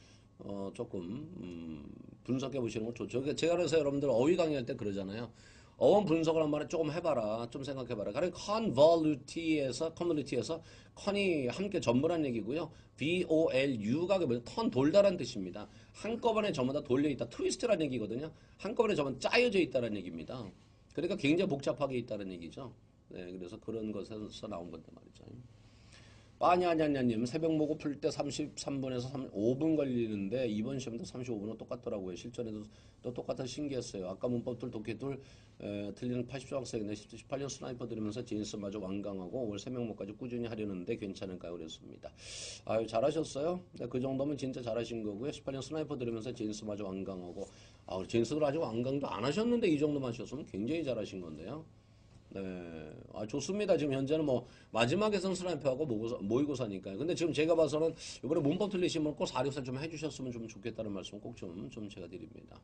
조금 분석해 보시는 건 좋죠. 그러니까 제가 그래서 여러분들 어휘 강의할 때 그러잖아요. 어원 분석을 한번 조금 해봐라. 좀 생각해봐라. 그러니까 convolute에서 community에서 con이 함께 전부란 얘기고요. VOLU가 턴 돌다란 뜻입니다. 한꺼번에 전부 다 돌려있다. 트위스트라는 얘기거든요. 한꺼번에 전부 짜여져 있다는 얘기입니다. 그러니까 굉장히 복잡하게 있다는 얘기죠. 네, 그래서 그런 것에서 나온 건데 말이죠. 빠냐냐냐님 새벽 모고 풀 때 33분에서 5분 걸리는데 이번 시험도 35분은 똑같더라고요. 실전에도 또 똑같아 신기했어요. 아까 문법들 독해들 틀리는 80조 학생인데 18년 스나이퍼 들으면서 제인스마저 완강하고 올 새벽모까지 꾸준히 하려는데 괜찮을까요? 그랬습니다. 아유 잘하셨어요. 네, 그 정도면 진짜 잘하신 거고요. 18년 스나이퍼 들으면서 제인스마저 완강하고 제인스를 아직 완강도 안 하셨는데 이 정도만 하셨으면 굉장히 잘하신 건데요. 네, 좋습니다. 지금 현재는 뭐 마지막에선 스나이퍼하고 모의고사니까요. 근데 지금 제가 봐서는 이번에 문법 틀리시면 꼭 464 좀 해주셨으면 좀 좋겠다는 말씀 꼭 좀 제가 드립니다.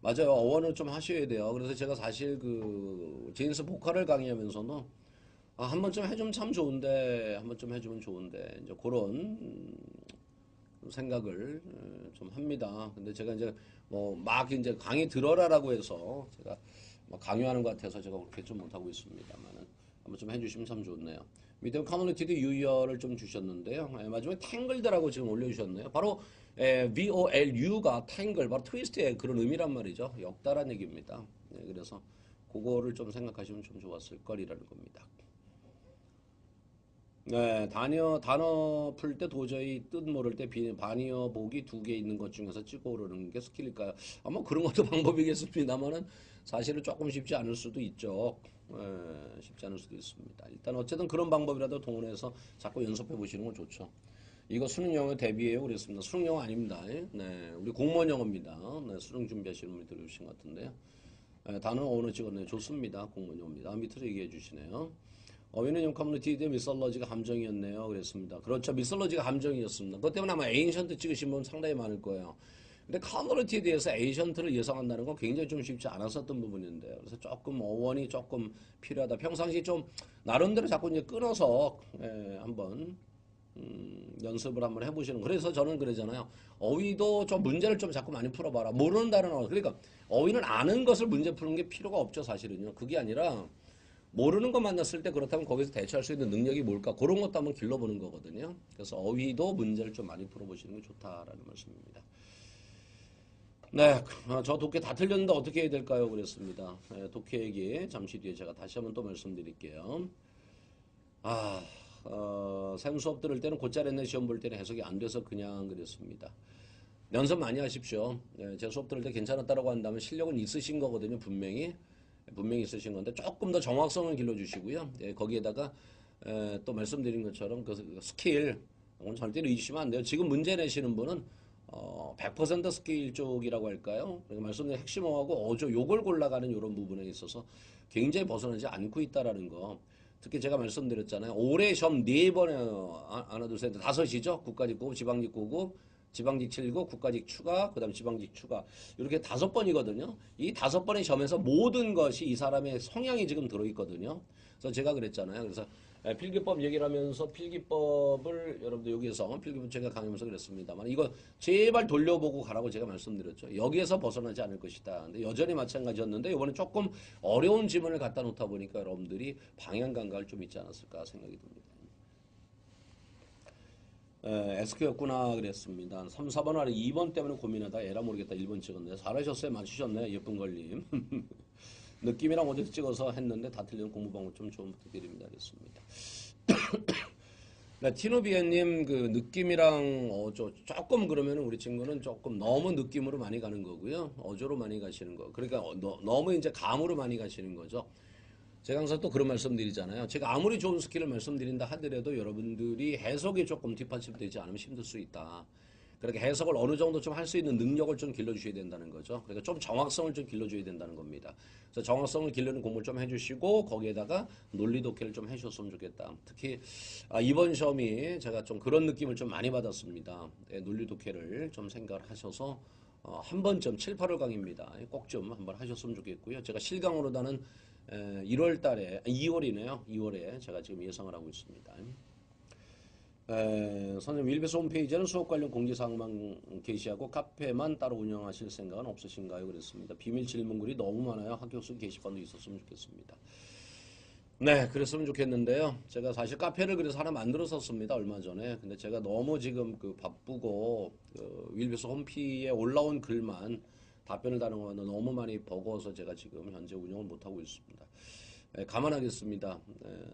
맞아요. 어원을 좀 하셔야 돼요. 그래서 제가 사실 그 제인스 보컬을 강의하면서도 한 번쯤 해주면 참 좋은데 한 번쯤 해주면 좋은데 이제 그런 생각을 좀 합니다. 근데 제가 이제 뭐 막 이제 강의 들어라라고 해서 제가 뭐 강요하는 것 같아서 제가 그렇게 좀 못하고 있습니다만은 한번 좀 해주시면 참 좋네요. 미디어 커뮤니티도 유열을 좀 주셨는데요. 마지막에 탱글드라고 지금 올려주셨네요. 바로 VOLU가 탱글, 바로 트위스트의 그런 의미란 말이죠. 역다란 얘기입니다. 네, 그래서 그거를 좀 생각하시면 좀 좋았을 거리라는 겁니다. 네, 단어 풀 때 도저히 뜻 모를 때 바니어 보기 2개 있는 것 중에서 찍어 오르는 게 스킬일까요? 아마 그런 것도 방법이겠습니다만은 사실은 조금 쉽지 않을 수도 있죠. 쉽지 않을 수도 있습니다. 일단 어쨌든 그런 방법이라도 동원해서 자꾸 연습해 보시는 건 좋죠. 이거 수능 영어 대비해요 그랬습니다. 수능 영어 아닙니다. 네, 우리 공무원 영어입니다. 네, 수능 준비하시는 분이 들어주신 것 같은데요. 단어 오늘 찍었네요. 좋습니다. 공무원 영어입니다. 밑으로 얘기해 주시네요. 어윈은 커뮤니티의 미솔러지가 함정이었네요. 그랬습니다. 그렇죠. 미솔러지가 함정이었습니다. 그것 때문에 아마 에이션트 찍으신 분 상당히 많을 거예요. 근데 커뮤니티에 대해서 에이션트를 예상한다는 건 굉장히 좀 쉽지 않았었던 부분인데요. 그래서 조금 어원이 조금 필요하다. 평상시 좀 나름대로 자꾸 이제 끊어서 한번 연습을 한번 해보시는. 그래서 저는 그러잖아요. 어휘도 좀 문제를 좀 자꾸 많이 풀어봐라. 모른다는 어휘. 그러니까 어휘는 아는 것을 문제 푸는 게 필요가 없죠. 사실은요. 그게 아니라 모르는 거 만났을 때 그렇다면 거기서 대처할 수 있는 능력이 뭘까? 그런 것도 한번 길러보는 거거든요. 그래서 어휘도 문제를 좀 많이 풀어보시는 게 좋다라는 말씀입니다. 네, 저 독해 다 틀렸는데 어떻게 해야 될까요? 그랬습니다. 네, 독해 얘기 잠시 뒤에 제가 다시 한번 또 말씀드릴게요. 생 수업 들을 때는 곧잘 했네 시험 볼 때는 해석이 안 돼서 그냥 그랬습니다. 연습 많이 하십시오. 네, 제 수업 들을 때 괜찮았다라고 한다면 실력은 있으신 거거든요. 분명히 있으신 건데 조금 더 정확성을 길러주시고요. 예, 거기에다가 또 말씀드린 것처럼 그 스킬 이건 절대로 잊으시면 안 돼요. 지금 문제 내시는 분은 100% 스킬 쪽이라고 할까요? 그러니까 말씀드린 핵심어하고 어조 요걸 골라가는 이런 부분에 있어서 굉장히 벗어나지 않고 있다라는 거. 특히 제가 말씀드렸잖아요. 올해 시험 4번에 하나 둘셋 5이죠. 국가직고 지방직고고 지방직 7고 국가직 추가 그다음 지방직 추가 이렇게 5번이거든요. 이 5번의 시험에서 모든 것이 이 사람의 성향이 지금 들어있거든요. 그래서 제가 그랬잖아요. 그래서 필기법 얘기를 하면서 필기법을 여러분들 여기에서 필기법 제가 강의하면서 그랬습니다만 이거 제발 돌려보고 가라고 제가 말씀드렸죠. 여기에서 벗어나지 않을 것이다. 근데 여전히 마찬가지였는데 이번에 조금 어려운 지문을 갖다 놓다 보니까 여러분들이 방향 감각을 좀 있지 않았을까 생각이 듭니다. S큐였구나 그랬습니다. 3, 4번 아래 2번 때문에 고민하다 에라 모르겠다 1번 찍었네. 잘하셨어요. 맞추셨네. 예쁜 걸림. 느낌이랑 어디서 찍어서 했는데 다 틀리는 공부 방법 좀 부탁드립니다. 그랬습니다. 네, 티노비에님 그 느낌이랑 조금 그러면 우리 친구는 조금 너무 느낌으로 많이 가는 거고요. 어조로 많이 가시는 거. 그러니까 너무 이제 감으로 많이 가시는 거죠. 제가 항상 또 그런 말씀 드리잖아요. 제가 아무리 좋은 스킬을 말씀드린다 하더라도 여러분들이 해석이 조금 뒷받침되지 않으면 힘들 수 있다. 그렇게 해석을 어느 정도 좀 할 수 있는 능력을 좀 길러주셔야 된다는 거죠. 그러니까 좀 정확성을 좀 길러줘야 된다는 겁니다. 그래서 정확성을 기르는 공부를 좀 해주시고 거기에다가 논리 독해를 좀 해주셨으면 좋겠다. 특히 이번 시험이 제가 좀 그런 느낌을 좀 많이 받았습니다. 논리 독해를 좀 생각을 하셔서 한 번쯤 7, 8월 강의입니다. 꼭 좀 한번 하셨으면 좋겠고요. 제가 실강으로다는 1월 달에 2월이네요. 2월에 제가 지금 예상을 하고 있습니다. 선생님 윌베스 홈페이지에는 수업 관련 공지사항만 게시하고 카페만 따로 운영하실 생각은 없으신가요? 그랬습니다. 비밀 질문글이 너무 많아요. 학교수 게시판도 있었으면 좋겠습니다. 네, 그랬으면 좋겠는데요. 제가 사실 카페를 그래서 하나 만들었었습니다. 얼마 전에. 근데 제가 너무 지금 그 바쁘고 윌베스 홈피에 올라온 글만 답변을 다는 거는 너무 많이 버거워서 제가 지금 현재 운영을 못하고 있습니다. 감안하겠습니다.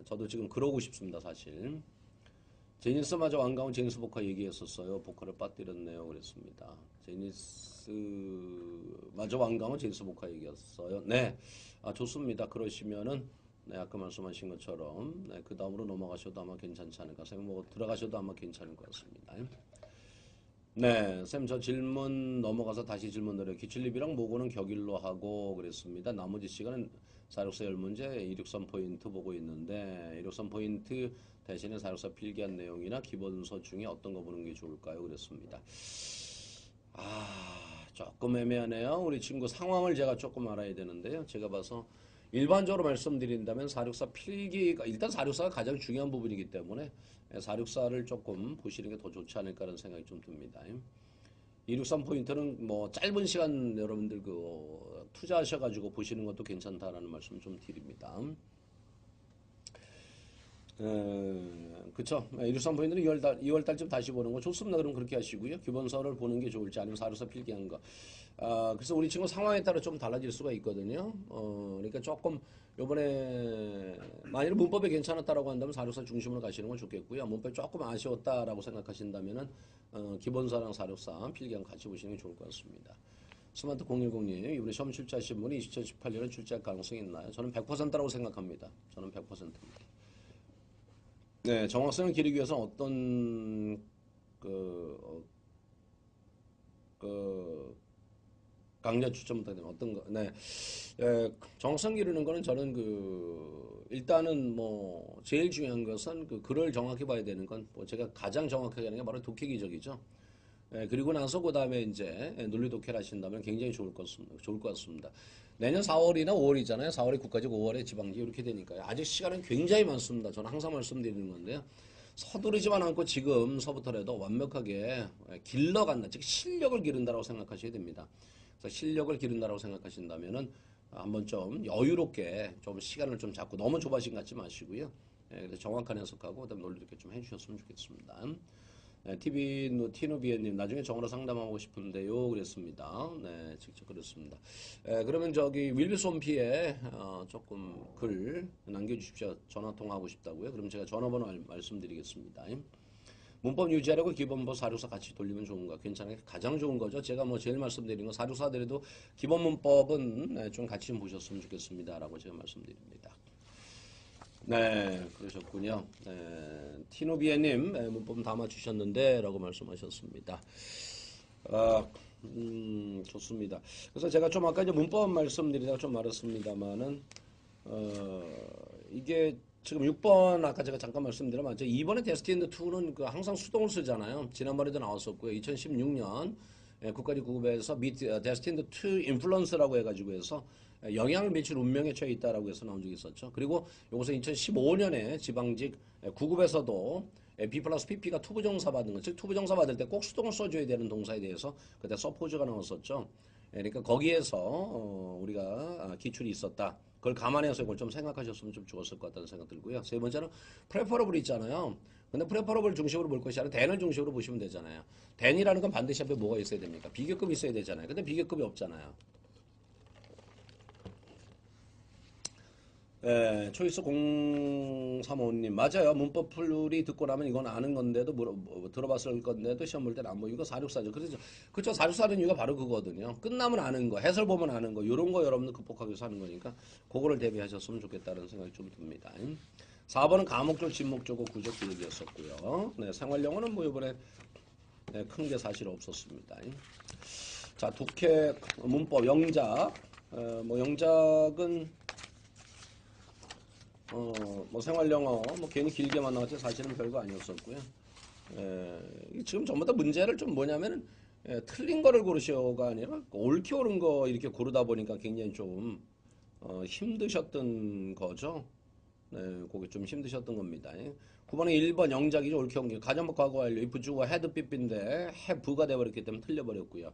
저도 지금 그러고 싶습니다. 사실. 제니스마저 완가운 제니스 보카 얘기했었어요. 보카를 빠뜨렸네요. 그랬습니다. 제니스마저 완가운 제니스 보카 얘기했어요. 네, 좋습니다. 그러시면은 네, 아까 말씀하신 것처럼 네, 그 다음으로 넘어가셔도 아마 괜찮지 않을까 생각하고 들어가셔도 아마 괜찮을 것 같습니다. 네, 쌤 저 질문 넘어가서 다시 질문 드려요. 기출립이랑 모고는 격일로 하고 그랬습니다. 나머지 시간은 464 10문제 263포인트 보고 있는데 263포인트 대신에 464 필기한 내용이나 기본서 중에 어떤 거 보는 게 좋을까요? 그랬습니다. 조금 애매하네요. 우리 친구 상황을 제가 조금 알아야 되는데요. 제가 봐서 일반적으로 말씀드린다면 464 필기가 일단 464가 가장 중요한 부분이기 때문에 464를 조금 보시는 게 더 좋지 않을까라는 생각이 좀 듭니다. 263 포인트는 뭐 짧은 시간 여러분들 그 투자하셔가지고 보시는 것도 괜찮다라는 말씀 좀 드립니다. 그쵸. 163 포인트는 2월 달쯤 다시 보는 거 좋습니다. 그럼 그렇게 하시고요. 기본서를 보는 게 좋을지 아니면 464 필기한 거. 그래서 우리 친구 상황에 따라 좀 달라질 수가 있거든요. 그러니까 조금 요번에 만일 문법이 괜찮았다라고 한다면 464 중심으로 가시는 건 좋겠고요. 문법이 조금 아쉬웠다라고 생각하신다면은 기본서랑 464 필기한 같이 보시는 게 좋을 것 같습니다. 스마트 010님 이번에 시험 출제하신 분이 2018년에 출제할 가능성이 있나요? 저는 100%라고 생각합니다. 저는 100%입니다. 네, 정확성을 기르기 위해서 어떤 그, 그 강좌 추천 부탁드립니다. 어떤 거? 네, 정확성 기르는 거는 저는 일단은 뭐 제일 중요한 것은 그 글을 정확히 봐야 되는 건 뭐 제가 가장 정확하게 하는 게 바로 독해 기적이죠. 그리고 나서 그 다음에 이제 논리 독해를 하신다면 굉장히 좋을 것 같습니다. 내년 4월이나 5월이잖아요. 4월에 국가직, 5월에 지방직 이렇게 되니까요. 아직 시간은 굉장히 많습니다. 저는 항상 말씀드리는 건데요. 서두르지만 않고 지금서부터라도 완벽하게 길러간다. 즉 실력을 기른다라고 생각하셔야 됩니다. 그래서 실력을 기른다라고 생각하신다면은 한번 좀 여유롭게 좀 시간을 좀 잡고 너무 조바심 갖지 마시고요. 그래서 정확한 해석하고 그다음 논리 독해 좀 해주셨으면 좋겠습니다. 티노비에님 나중에 정으로 상담하고 싶은데요 그랬습니다. 네 직접 그렇습니다. 그러면 저기 윌비스 홈피에 조금 글 남겨주십시오. 전화 통화하고 싶다고요. 그럼 제가 전화번호 말씀드리겠습니다. 문법 유지하려고 기본문법 464 같이 돌리면 좋은가? 괜찮아요. 가장 좋은 거죠. 제가 뭐 제일 말씀드린 거 464더라도 기본 문법은 좀 같이 좀 보셨으면 좋겠습니다. 라고 제가 말씀드립니다. 네, 그러셨군요. 티노비에님 문법 다 맞추셨는데 라고 말씀하셨습니다. 좋습니다. 그래서 제가 좀 아까 이제 문법 말씀드리다가 좀 말했습니다만은 이게 지금 6번 아까 제가 잠깐 말씀드린 맞죠? 이번에 데스티니 2는 그 항상 수동을 쓰잖아요. 지난번에도 나왔었고요. 2016년 국가직 9급에서 데스티니 2 인플루언스라고 해가지고 해서 영향을 미칠 운명에 처해 있다라고 해서 나온 적이 있었죠. 그리고 이것은 2015년에 지방직 9급에서도 B 플러스 PP가 투부정사 받는 거, 즉 투부정사 받을 때 꼭 수동을 써줘야 되는 동사에 대해서 그때 서포즈가 나왔었죠. 그러니까 거기에서 우리가 기출이 있었다. 그걸 감안해서 이걸 좀 생각하셨으면 좀 좋았을 것 같다는 생각 들고요. 세 번째는 프레퍼러블 있잖아요. 근데 프레퍼러블 중심으로 볼 것이 아니라 댄을 중심으로 보시면 되잖아요. 댄이라는 건 반드시 앞에 뭐가 있어야 됩니까? 비교급이 있어야 되잖아요. 근데 비교급이 없잖아요. 초이스 035님 맞아요. 문법 풀이 듣고 나면 이건 아는 건데도 들어봤을 건데도 시험 볼 때는 안 보이고 464죠. 그렇죠. 464는 이유가 바로 그거거든요. 끝나면 아는 거, 해설 보면 아는 거, 이런 거 여러분들 극복하기 위해서 하는 거니까 그거를 대비하셨으면 좋겠다는 생각이 좀 듭니다. 4번은 가목적, 진목적고 구적 그 얘기였었고요. 네, 생활영어는 뭐 이번에 큰 게 사실 없었습니다. 자, 독해 문법 영작, 뭐 영작은 뭐 생활영어 뭐 괜히 길게만 나왔지 사실은 별거 아니었었고요. 지금 전부 다 문제를 좀 뭐냐면은 틀린 거를 고르시오가 아니라 옳게 옳은 거 이렇게 고르다 보니까 굉장히 좀 힘드셨던 거죠. 네, 그게 좀 힘드셨던 겁니다. 9번에 1번 영작이죠. 옳게 온 게 가정법 과거 완료 if 주어 had 삐삐인데 have가 돼버렸기 때문에 틀려버렸고요.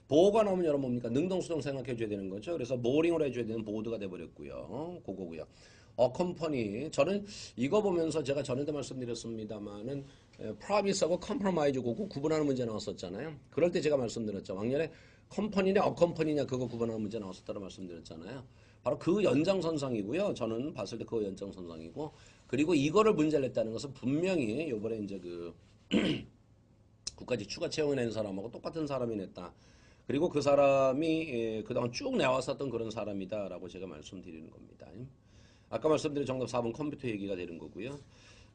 보호가 나오면 여러분 뭡니까? 능동수동 생각해줘야 되는 거죠. 그래서 모링을 해줘야 되는 보드가 돼버렸고요. 그거고요. 컴퍼니 저는 이거 보면서 제가 전에도 말씀드렸습니다만은 프라미스하고 컴프로마이즈고 구분하는 문제 나왔었잖아요. 그럴 때 제가 말씀드렸죠. 왕년에 컴퍼니냐 어컴퍼니냐 그거 구분하는 문제 나왔었다고 말씀드렸잖아요. 바로 그 연장선상이고요. 저는 봤을 때 그 연장선상이고 그리고 이거를 문제를 냈다는 것은 분명히 요번에 이제 그 국가직 추가 채용을 낸 사람하고 똑같은 사람이 냈다. 그리고 그 사람이 그동안 쭉 내왔었던 그런 사람이다라고 제가 말씀드리는 겁니다. 아까 말씀드린 정답 4번 컴퓨터 얘기가 되는 거고요.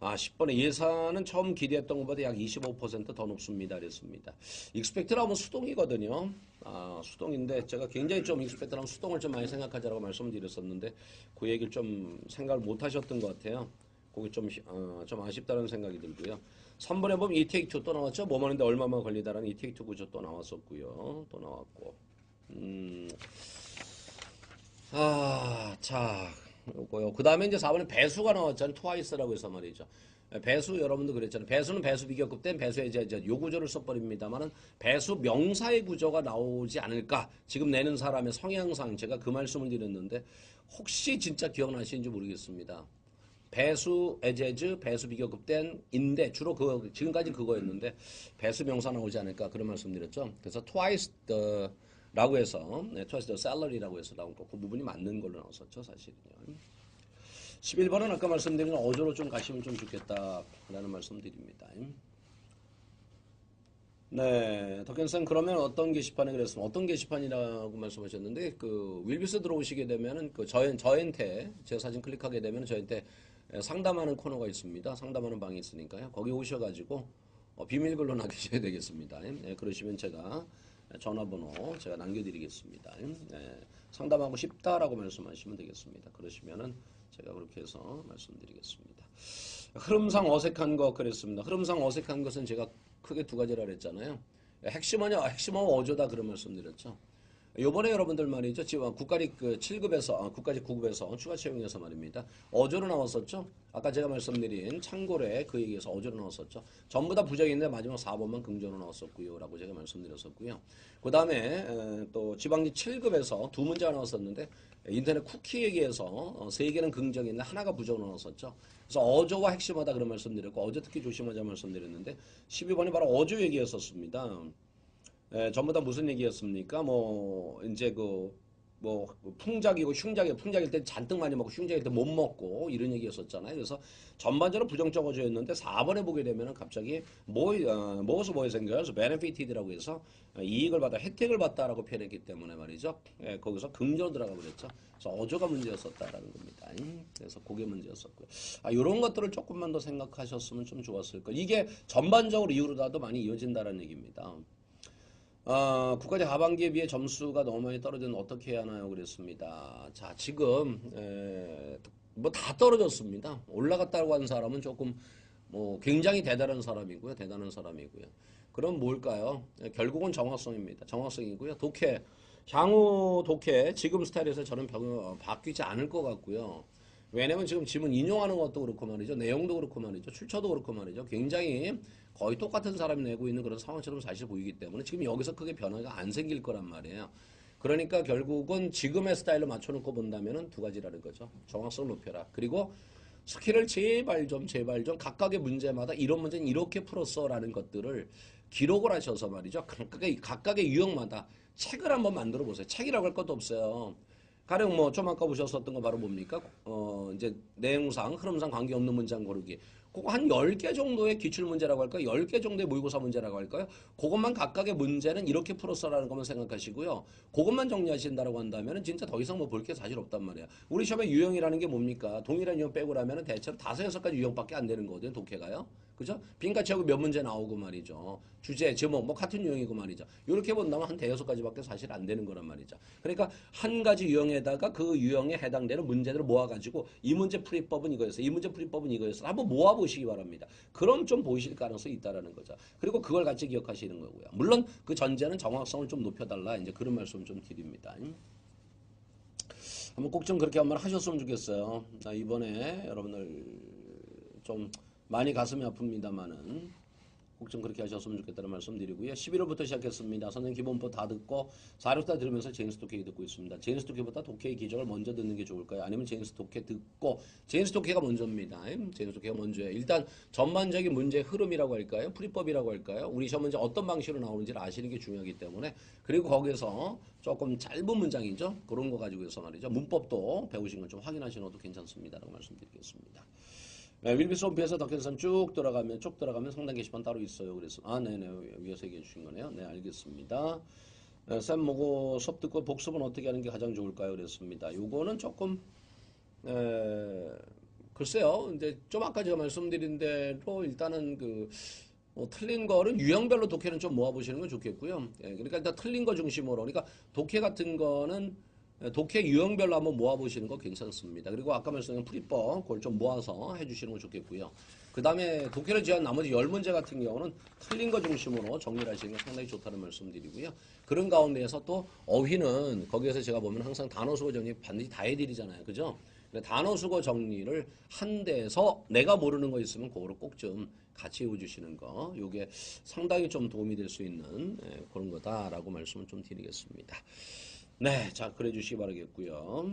10번에 예산은 처음 기대했던 것보다 약 25%더 높습니다. 그랬습니다. 익스펙트라면 수동이거든요. 수동인데 제가 굉장히 좀 익스펙트라면 수동을 좀 많이 생각하자라고 말씀드렸었는데 그 얘기를 좀 생각을 못 하셨던 것 같아요. 그게 좀 아쉽다는 생각이 들고요. 3번에 보면 이테이크 또 나왔죠. 뭐뭐 하는데 얼마만 걸리다라는 이테이크 구조 또 나왔었고요. 또 나왔고. 자, 요거요. 그 다음에 이제 4번에 배수가 나왔잖아요. 트와이스라고 해서 말이죠. 배수 여러분도 그랬잖아요. 배수는 배수 비교급 땐 배수의 이제 요 구조를 써버립니다만은 배수 명사의 구조가 나오지 않을까. 지금 내는 사람의 성향상 제가 그 말씀을 드렸는데 혹시 진짜 기억나시는지 모르겠습니다. 배수 에제즈 배수 비교급 땐 인데 주로 지금까지 그거였는데 배수 명사 나오지 않을까 그런 말씀드렸죠. 그래서 twice the 라고 해서 twice the salary라고 해서 나온 거 그 부분이 맞는 걸로 나왔었죠 사실은요. 11번은 아까 말씀드린 어조로 좀 가시면 좀 좋겠다라는 말씀드립니다. 네, 덕현쌤 그러면 어떤 게시판에 그랬으면 어떤 게시판이라고 말씀하셨는데 그 윌비스 들어오시게 되면은 그 저한테 제 사진 클릭하게 되면 저한테 상담하는 코너가 있습니다. 상담하는 방이 있으니까요. 거기 오셔가지고 비밀번호 남기셔야 되겠습니다. 그러시면 제가 전화번호 제가 남겨드리겠습니다. 상담하고 싶다라고 말씀하시면 되겠습니다. 그러시면은 제가 그렇게 해서 말씀드리겠습니다. 흐름상 어색한 거 그랬습니다. 흐름상 어색한 것은 제가 크게 두 가지라 그랬잖아요. 핵심은 어조다 그런 말씀드렸죠. 요번에 여러분들 말이죠. 지금 국가직 그 7급에서 국가직 9급에서 추가 채용해서 말입니다. 어조로 나왔었죠. 아까 제가 말씀드린 창고래 그 얘기에서 어조로 나왔었죠. 전부 다 부정인데 마지막 4번만 긍정으로 나왔었고요. 라고 제가 말씀드렸었고요. 그 다음에 또 지방직 7급에서 두 문제가 나왔었는데 인터넷 쿠키 얘기에서 세 개는 긍정인데 하나가 부정으로 나왔었죠. 그래서 어조가 핵심하다 그런 말씀드렸고 어조 특히 조심하자 말씀드렸는데 12번이 바로 어조 얘기였었습니다. 전부 다 무슨 얘기였습니까? 뭐 이제 뭐 풍작이고 풍작일 때 잔뜩 많이 먹고 흉작일 때 못 먹고 이런 얘기였었잖아요. 그래서 전반적으로 부정적 어조였는데 4번에 보게 되면은 갑자기 뭐에서 뭐에 생겨서 benefited라고 해서 이익을 받아 혜택을 받다라고 표현했기 때문에 말이죠. 거기서 긍정으로 들어가 버렸죠. 그래서 어조가 문제였었다라는 겁니다. 그래서 그게 문제였었고요. 이런 것들을 조금만 더 생각하셨으면 좀 좋았을 거예요. 이게 전반적으로 이후로라도 많이 이어진다는 얘기입니다. 국가직 하반기에 비해 점수가 너무 많이 떨어지는 어떻게 해야 하나요? 그랬습니다. 자, 지금 뭐 다 떨어졌습니다. 올라갔다고 하는 사람은 조금 뭐 굉장히 대단한 사람이고요. 그럼 뭘까요? 결국은 정확성입니다. 정확성이고요. 독해, 향후 독해 지금 스타일에서 저는 바뀌지 않을 것 같고요. 왜냐면 지금 지문 인용하는 것도 그렇고 말이죠. 내용도 그렇고 말이죠. 출처도 그렇고 말이죠. 굉장히 거의 똑같은 사람이 내고 있는 그런 상황처럼 사실 보이기 때문에 지금 여기서 크게 변화가 안 생길 거란 말이에요. 그러니까 결국은 지금의 스타일로 맞춰놓고 본다면은 두 가지라는 거죠. 정확성을 높여라. 그리고 스킬을 제발 좀 각각의 문제마다 이런 문제는 이렇게 풀었어라는 것들을 기록을 하셔서 말이죠. 각각의 유형마다 책을 한번 만들어 보세요. 책이라고 할 것도 없어요. 가령 뭐 좀 아까 보셨었던 거 바로 뭡니까? 이제 내용상 흐름상 관계없는 문장 고르기. 그거 한 10개 정도의 기출문제라고 할까요? 10개 정도의 모의고사 문제라고 할까요? 그것만 각각의 문제는 이렇게 풀었어라는 것만 생각하시고요. 그것만 정리하신다라고 한다면 진짜 더 이상 뭐 볼 게 사실 없단 말이야. 우리 시험에 유형이라는 게 뭡니까? 동일한 유형 빼고 나면 대체로 5-6가지 유형밖에 안 되는 거거든요. 독해가요. 그죠? 빈칸 채우고 몇 문제 나오고 말이죠. 주제, 제목, 뭐 같은 유형이고 말이죠. 이렇게 본다면 한 5-6가지밖에 사실 안 되는 거란 말이죠. 그러니까 한 가지 유형에다가 그 유형에 해당되는 문제들을 모아가지고 이 문제 풀이법은 이거였어. 이 문제 풀이법은 이거였어. 한번 모아보시기 바랍니다. 그럼 좀 보이실 가능성이 있다라는 거죠. 그리고 그걸 같이 기억하시는 거고요. 물론 그 전제는 정확성을 좀 높여달라. 이제 그런 말씀 좀 드립니다. 한번 꼭 좀 그렇게 한번 하셨으면 좋겠어요. 나 이번에 여러분들 좀 많이 가슴이 아픕니다만은 꼭 좀 그렇게 하셨으면 좋겠다는 말씀 드리고요. 11월부터 시작했습니다. 선생님 기본법 다 듣고 4륙다 들으면서 제임스 독해 듣고 있습니다. 제임스 독해보다 독해의 기적을 먼저 듣는 게 좋을까요? 아니면 제임스 독해 듣고 제임스 독해가 먼저입니다. 제임스 독해가 먼저예요. 일단 전반적인 문제 흐름이라고 할까요? 풀이법이라고 할까요? 우리 시험 문제 어떤 방식으로 나오는지를 아시는 게 중요하기 때문에 그리고 거기서 조금 짧은 문장이죠. 그런 거 가지고 해서 말이죠. 문법도 배우신 건 좀 확인하시는 것도 괜찮습니다. 라고 말씀드리겠습니다. 네, 윌비스 홈페이지에서 덕현선 쭉 들어가면 상단 게시판 따로 있어요. 그래서 네네 위에서 얘기해 주신 거네요. 네 알겠습니다. 쌤 뭐고 수업 듣고 복습은 어떻게 하는 게 가장 좋을까요? 그랬습니다. 요거는 조금 글쎄요. 이제 좀 아까 제가 말씀드린 대로 일단은 틀린 거는 유형별로 독해는 좀 모아보시는 건 좋겠고요. 예, 그러니까 일단 틀린 거 중심으로. 그러니까 독해 같은 거는 독해 유형별로 한번 모아보시는 거 괜찮습니다. 그리고 아까 말씀드린 풀이법 그걸 좀 모아서 해주시는 거 좋겠고요. 그 다음에 독해를 제한 나머지 10문제 같은 경우는 틀린 거 중심으로 정리를 하시는 게 상당히 좋다는 말씀드리고요. 그런 가운데에서 또 어휘는 거기에서 제가 보면 항상 단어 수거 정리 반드시 다 해드리잖아요. 그죠? 단어 수거 정리를 한 데서 내가 모르는 거 있으면 그거를 꼭 좀 같이 해주시는 거 이게 상당히 좀 도움이 될 수 있는 그런 거다라고 말씀을 좀 드리겠습니다. 네, 자 그래 주시기 바라겠고요.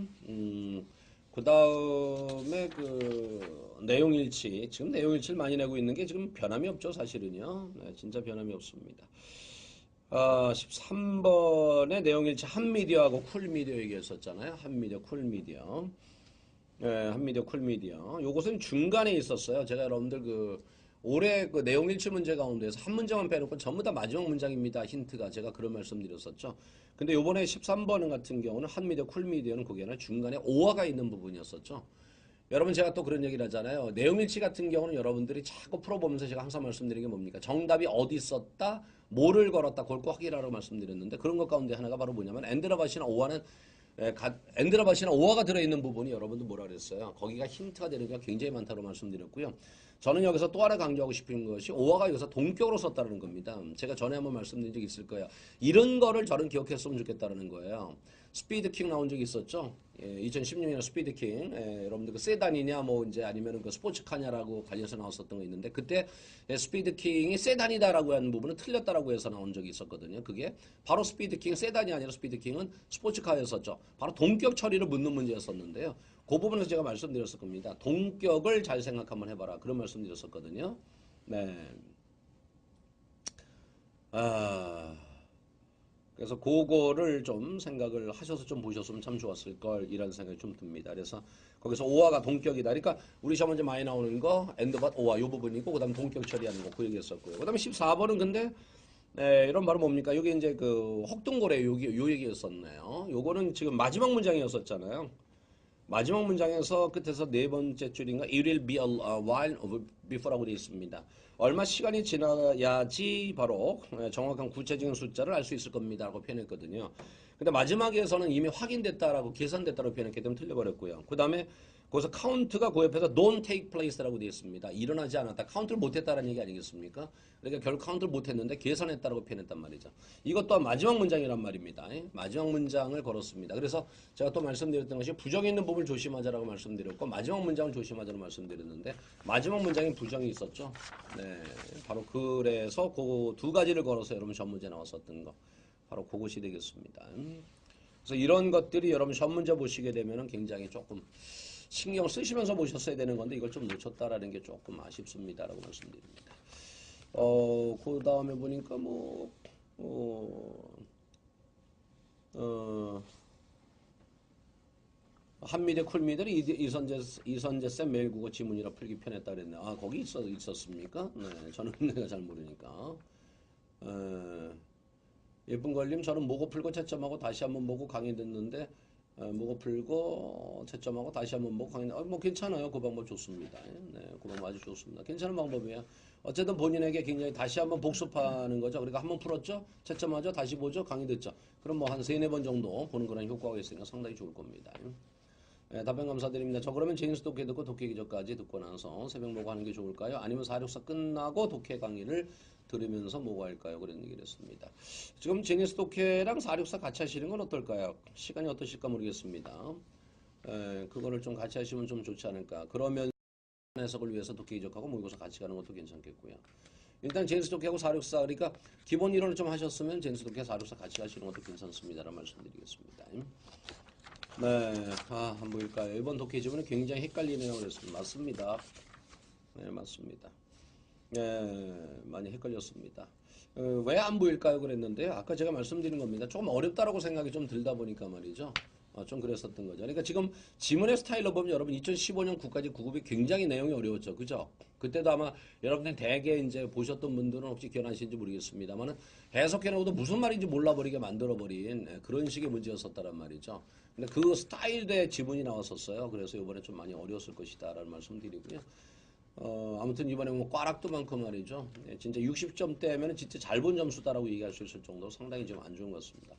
그 다음에 내용일치 지금 내용일치를 많이 내고 있는 게 지금 변함이 없죠 사실은요. 네, 진짜 변함이 없습니다. 13번에 내용일치 한미디어하고 쿨미디어 얘기했었잖아요. 한미디어, 쿨미디어. 네, 한미디어, 쿨미디어. 요것은 중간에 있었어요. 제가 여러분들 올해 내용일치 문제 가운데서 한 문장만 빼놓고 전부 다 마지막 문장입니다. 힌트가 제가 그런 말씀 드렸었죠. 근데 요번에 13번 같은 경우는 한미디어, 쿨미디어는 그게 아니라 중간에 오화가 있는 부분이었었죠. 여러분 제가 또 그런 얘기를 하잖아요. 내용일치 같은 경우는 여러분들이 자꾸 풀어보면서 제가 항상 말씀드리는 게 뭡니까? 정답이 어디 있었다, 뭐를 걸었다, 그걸 꼭 확인하라고 말씀드렸는데 그런 것 가운데 하나가 바로 뭐냐면 엔드라바시나 오화는 엔드라바시나 오화가 들어있는 부분이 여러분들 뭐라 그랬어요? 거기가 힌트가 되는 게 굉장히 많다고 말씀드렸고요. 저는 여기서 또 하나 강조하고 싶은 것이 오화가 여기서 동격으로 썼다는 겁니다. 제가 전에 한번 말씀드린 적이 있을 거예요. 이런 거를 저는 기억했으면 좋겠다는 거예요. 스피드킹 나온 적이 있었죠. 2016년 스피드킹. 여러분들 세단이냐 뭐 이제 아니면 스포츠카냐라고 관련해서 나왔었던 거 있는데 그때 스피드킹이 세단이다라고 하는 부분은 틀렸다라고 해서 나온 적이 있었거든요. 그게 바로 스피드킹 세단이 아니라 스피드킹은 스포츠카였었죠. 바로 동격 처리를 묻는 문제였었는데요. 그 부분에서 제가 말씀드렸을 겁니다. 동격을 잘 생각 한번 해봐라. 그런 말씀드렸었거든요. 네. 그래서 그거를 좀 생각을 하셔서 좀 보셨으면 참 좋았을 걸 이라는 생각이 좀 듭니다. 그래서 거기서 오화가 동격이다. 그러니까 우리 시험 문제 많이 나오는 거 엔드밭 오화 요 부분이고 그다음 동격 처리하는 거 그 얘기했었고요. 그다음에 14번은 근데 이런 바로 뭡니까? 여기 이제 혹동고래 요 얘기였었네요. 요거는 지금 마지막 문장이었었잖아요. 마지막 문장에서 끝에서 네 번째 줄인가 It will be a while before라고 되어 있습니다. 얼마 시간이 지나야지 바로 정확한 구체적인 숫자를 알 수 있을 겁니다. 라고 표현했거든요. 근데 마지막에서는 이미 확인됐다라고 계산됐다라고 표현했기 때문에 틀려버렸고요. 그 다음에 거기서 카운트가 그 옆에서 don't take place라고 되어 있습니다. 일어나지 않았다. 카운트를 못했다는 얘기 아니겠습니까? 그러니까 결국 카운트를 못했는데 계산했다라고 표현했단 말이죠. 이것 또한 마지막 문장이란 말입니다. 마지막 문장을 걸었습니다. 그래서 제가 또 말씀드렸던 것이 부정이 있는 부분을 조심하자라고 말씀드렸고 마지막 문장을 조심하자고 말씀드렸는데 마지막 문장에 부정이 있었죠. 네, 바로 그래서 그 두 가지를 걸어서 여러분 시험 문제 나왔었던 거 바로 그것이 되겠습니다. 그래서 이런 것들이 여러분 시험 문제 보시게 되면은 굉장히 조금 신경 쓰시면서 보셨어야 되는 건데 이걸 좀 놓쳤다라는 게 조금 아쉽습니다라고 말씀드립니다. 그 다음에 보니까 한미대 쿨미들이 이선재 쌤 매일 국어 지문이라 풀기 편했다 그랬네. 아, 거기 있었습니까? 네, 저는 내가 잘 모르니까. 예쁜 걸림, 저는 모고 풀고 채점하고 다시 한번 보고 강의 듣는데, 모고 풀고 채점하고 다시 한번 보고 강의, 뭐 괜찮아요. 그 방법 좋습니다. 네, 그 방법 아주 좋습니다. 괜찮은 방법이에요. 어쨌든 본인에게 굉장히 다시 한번 복습하는 거죠. 그러니까 한번 풀었죠? 채점하죠? 다시 보죠? 강의 듣죠? 그럼 뭐 한 3-4번 정도 보는 그런 효과가 있으니까 상당히 좋을 겁니다. 네, 답변 감사드립니다. 저 그러면 제임스 독해 듣고 독해 기저까지 듣고 나서 새벽 모고 하는 게 좋을까요? 아니면 464 끝나고 독해 강의를 들으면서 모고 할까요? 그런 얘기를 했습니다. 지금 제임스 독해랑 464 같이 하시는 건 어떨까요? 시간이 어떠실까 모르겠습니다. 그거를 좀 같이 하시면 좀 좋지 않을까. 그러면 해석을 위해서 독해 기적하고 모의고사 같이 가는 것도 괜찮겠고요. 일단 제임스 독해하고 464 그러니까 기본 이론을 좀 하셨으면 제임스 독해 464 같이 하시는 것도 괜찮습니다라는 말씀드리겠습니다. 네, 안 보일까요? 이번 독해 지문은 굉장히 헷갈리네요. 그랬습니다. 맞습니다. 네, 맞습니다. 네, 많이 헷갈렸습니다. 왜 안 보일까요? 그랬는데요. 아까 제가 말씀드린 겁니다. 조금 어렵다라고 생각이 좀 들다 보니까 말이죠. 좀 그랬었던 거죠. 그러니까 지금 지문의 스타일로 보면 여러분 2015년 9까지 9급이 굉장히 내용이 어려웠죠. 그죠? 그때도 아마 여러분들 대개 이제 보셨던 분들은 혹시 기억나시는지 모르겠습니다만은 해석해놓고도 무슨 말인지 몰라버리게 만들어버린 그런 식의 문제였었다란 말이죠. 근데 그 스타일의 지문이 나왔었어요. 그래서 이번에 좀 많이 어려웠을 것이다라는 말씀드리고요. 아무튼 이번에 뭐 꽈락도 많고 말이죠. 진짜 60점대면은 진짜 잘 본 점수다라고 얘기할 수 있을 정도로 상당히 좀 안 좋은 것 같습니다.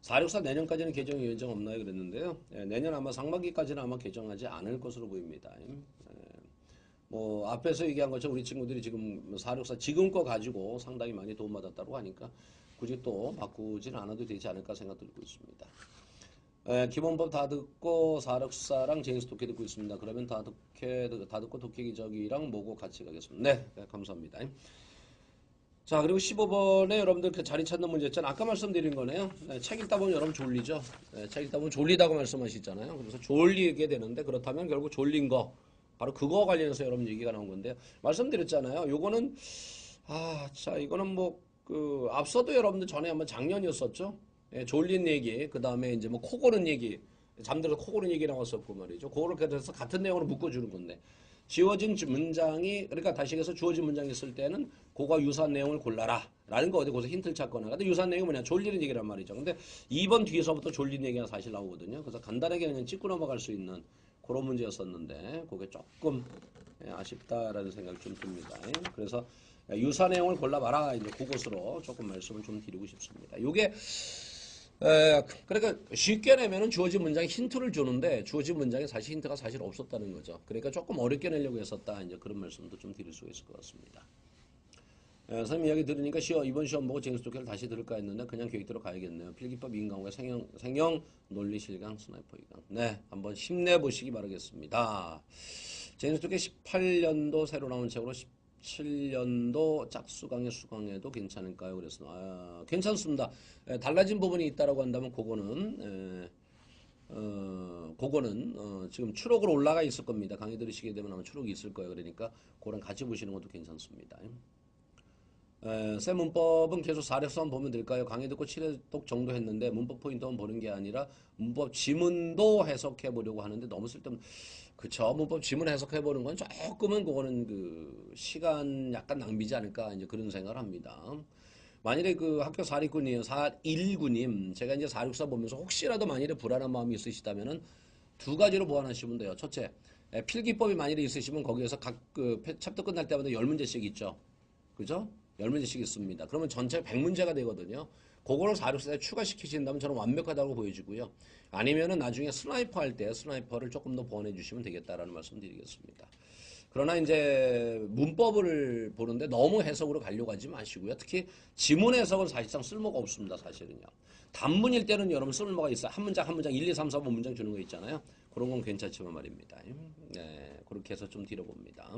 464 내년까지는 개정 예정 없나요? 그랬는데요. 내년 아마 상반기까지는 아마 개정하지 않을 것으로 보입니다. 뭐 앞에서 얘기한 것처럼 우리 친구들이 지금 464 지금 거 가지고 상당히 많이 도움받았다고 하니까 굳이 또 바꾸지는 않아도 되지 않을까 생각 들고 있습니다. 기본법 다 듣고 464랑 제임스 독해 듣고 있습니다. 그러면 다 듣고 독해 기저귀랑 뭐고 같이 가겠습니다. 네, 감사합니다. 자, 그리고 15번에 여러분들 그 자리 찾는 문제 있잖아요. 아까 말씀드린 거네요. 책 읽다 보면 여러분 졸리죠. 책 읽다 보면 졸리다고 말씀하시잖아요. 그래서 졸리게 되는데 그렇다면 결국 졸린 거 바로 그거 관련해서 여러분 얘기가 나온 건데요. 말씀드렸잖아요. 요거는 자, 이거는 뭐 그 앞서도 여러분들 전에 한번 작년이었었죠. 졸린 얘기, 그 다음에 이제 뭐 코 고는 얘기, 잠들어서 코 고는 얘기 나왔었고 말이죠. 그거를 그래서 같은 내용으로 묶어주는 건데. 지워진 문장이, 그러니까 다시 해서 주어진 문장이 있을 때는 그거와 유사한 내용을 골라라. 라는 거 어디 거기서 힌트를 찾거나. 근데 유사한 내용이 뭐냐? 졸리는 얘기란 말이죠. 근데 2번 뒤에서부터 졸린 얘기가 사실 나오거든요. 그래서 간단하게 그냥 짚고 넘어갈 수 있는 그런 문제였었는데, 그게 조금 아쉽다라는 생각이 좀 듭니다. 그래서 유사 내용을 골라봐라. 이제 그것으로 조금 말씀을 좀 드리고 싶습니다. 요게 그러니까 쉽게 내면은 주어진 문장에 힌트를 주는데 주어진 문장에 사실 힌트가 사실 없었다는 거죠. 그러니까 조금 어렵게 내려고 했었다. 이제 그런 말씀도 좀 드릴 수가 있을 것 같습니다. 선생님 이야기 들으니까 이번 시험 보고 제임스 독해를 다시 들을까 했는데 그냥 계획대로 가야겠네요. 필기법 인강과 생형 논리 실강 스나이퍼 이강. 네, 한번 힘내보시기 바라겠습니다. 제임스 독해 18년도 새로 나온 책으로 17년도 짝수강의 수강에도 괜찮을까요? 그래서 괜찮습니다. 달라진 부분이 있다라고 한다면 그거는 지금 추록으로 올라가 있을 겁니다. 강의 들으시게 되면 아마 추록이 있을 거예요. 그러니까 그거랑 같이 보시는 것도 괜찮습니다. 쌤 문법은 계속 4력서만 보면 될까요? 강의 듣고 7회독 정도 했는데 문법 포인트만 보는 게 아니라 문법 지문도 해석해 보려고 하는데 너무 쓸데없는 그쵸. 문법 지문 해석해 보는 건 조금은 그거는 그 시간 약간 낭비지 않을까 이제 그런 생각을 합니다. 만일에 그 학교 419님, 419님 제가 이제 464 보면서 혹시라도 만일에 불안한 마음이 있으시다면은 두 가지로 보완하시면 돼요. 첫째, 필기법이 만일에 있으시면 거기에서 각 그 챕터 끝날 때마다 10문제씩 있죠. 그죠? 10문제씩 있습니다. 그러면 전체 100문제가 되거든요. 그거를 464에 추가시키신다면 저는 완벽하다고 보여지고요. 아니면은 나중에 스나이퍼 할 때 스나이퍼를 조금 더 보완해 주시면 되겠다라는 말씀 드리겠습니다. 그러나 이제 문법을 보는데 너무 해석으로 가려고 하지 마시고요. 특히 지문 해석은 사실상 쓸모가 없습니다. 사실은요. 단문일 때는 여러분 쓸모가 있어요. 한 문장 한 문장 1, 2, 3, 4, 5 문장 주는 거 있잖아요. 그런 건 괜찮지만 말입니다. 네, 그렇게 해서 좀 드려봅니다.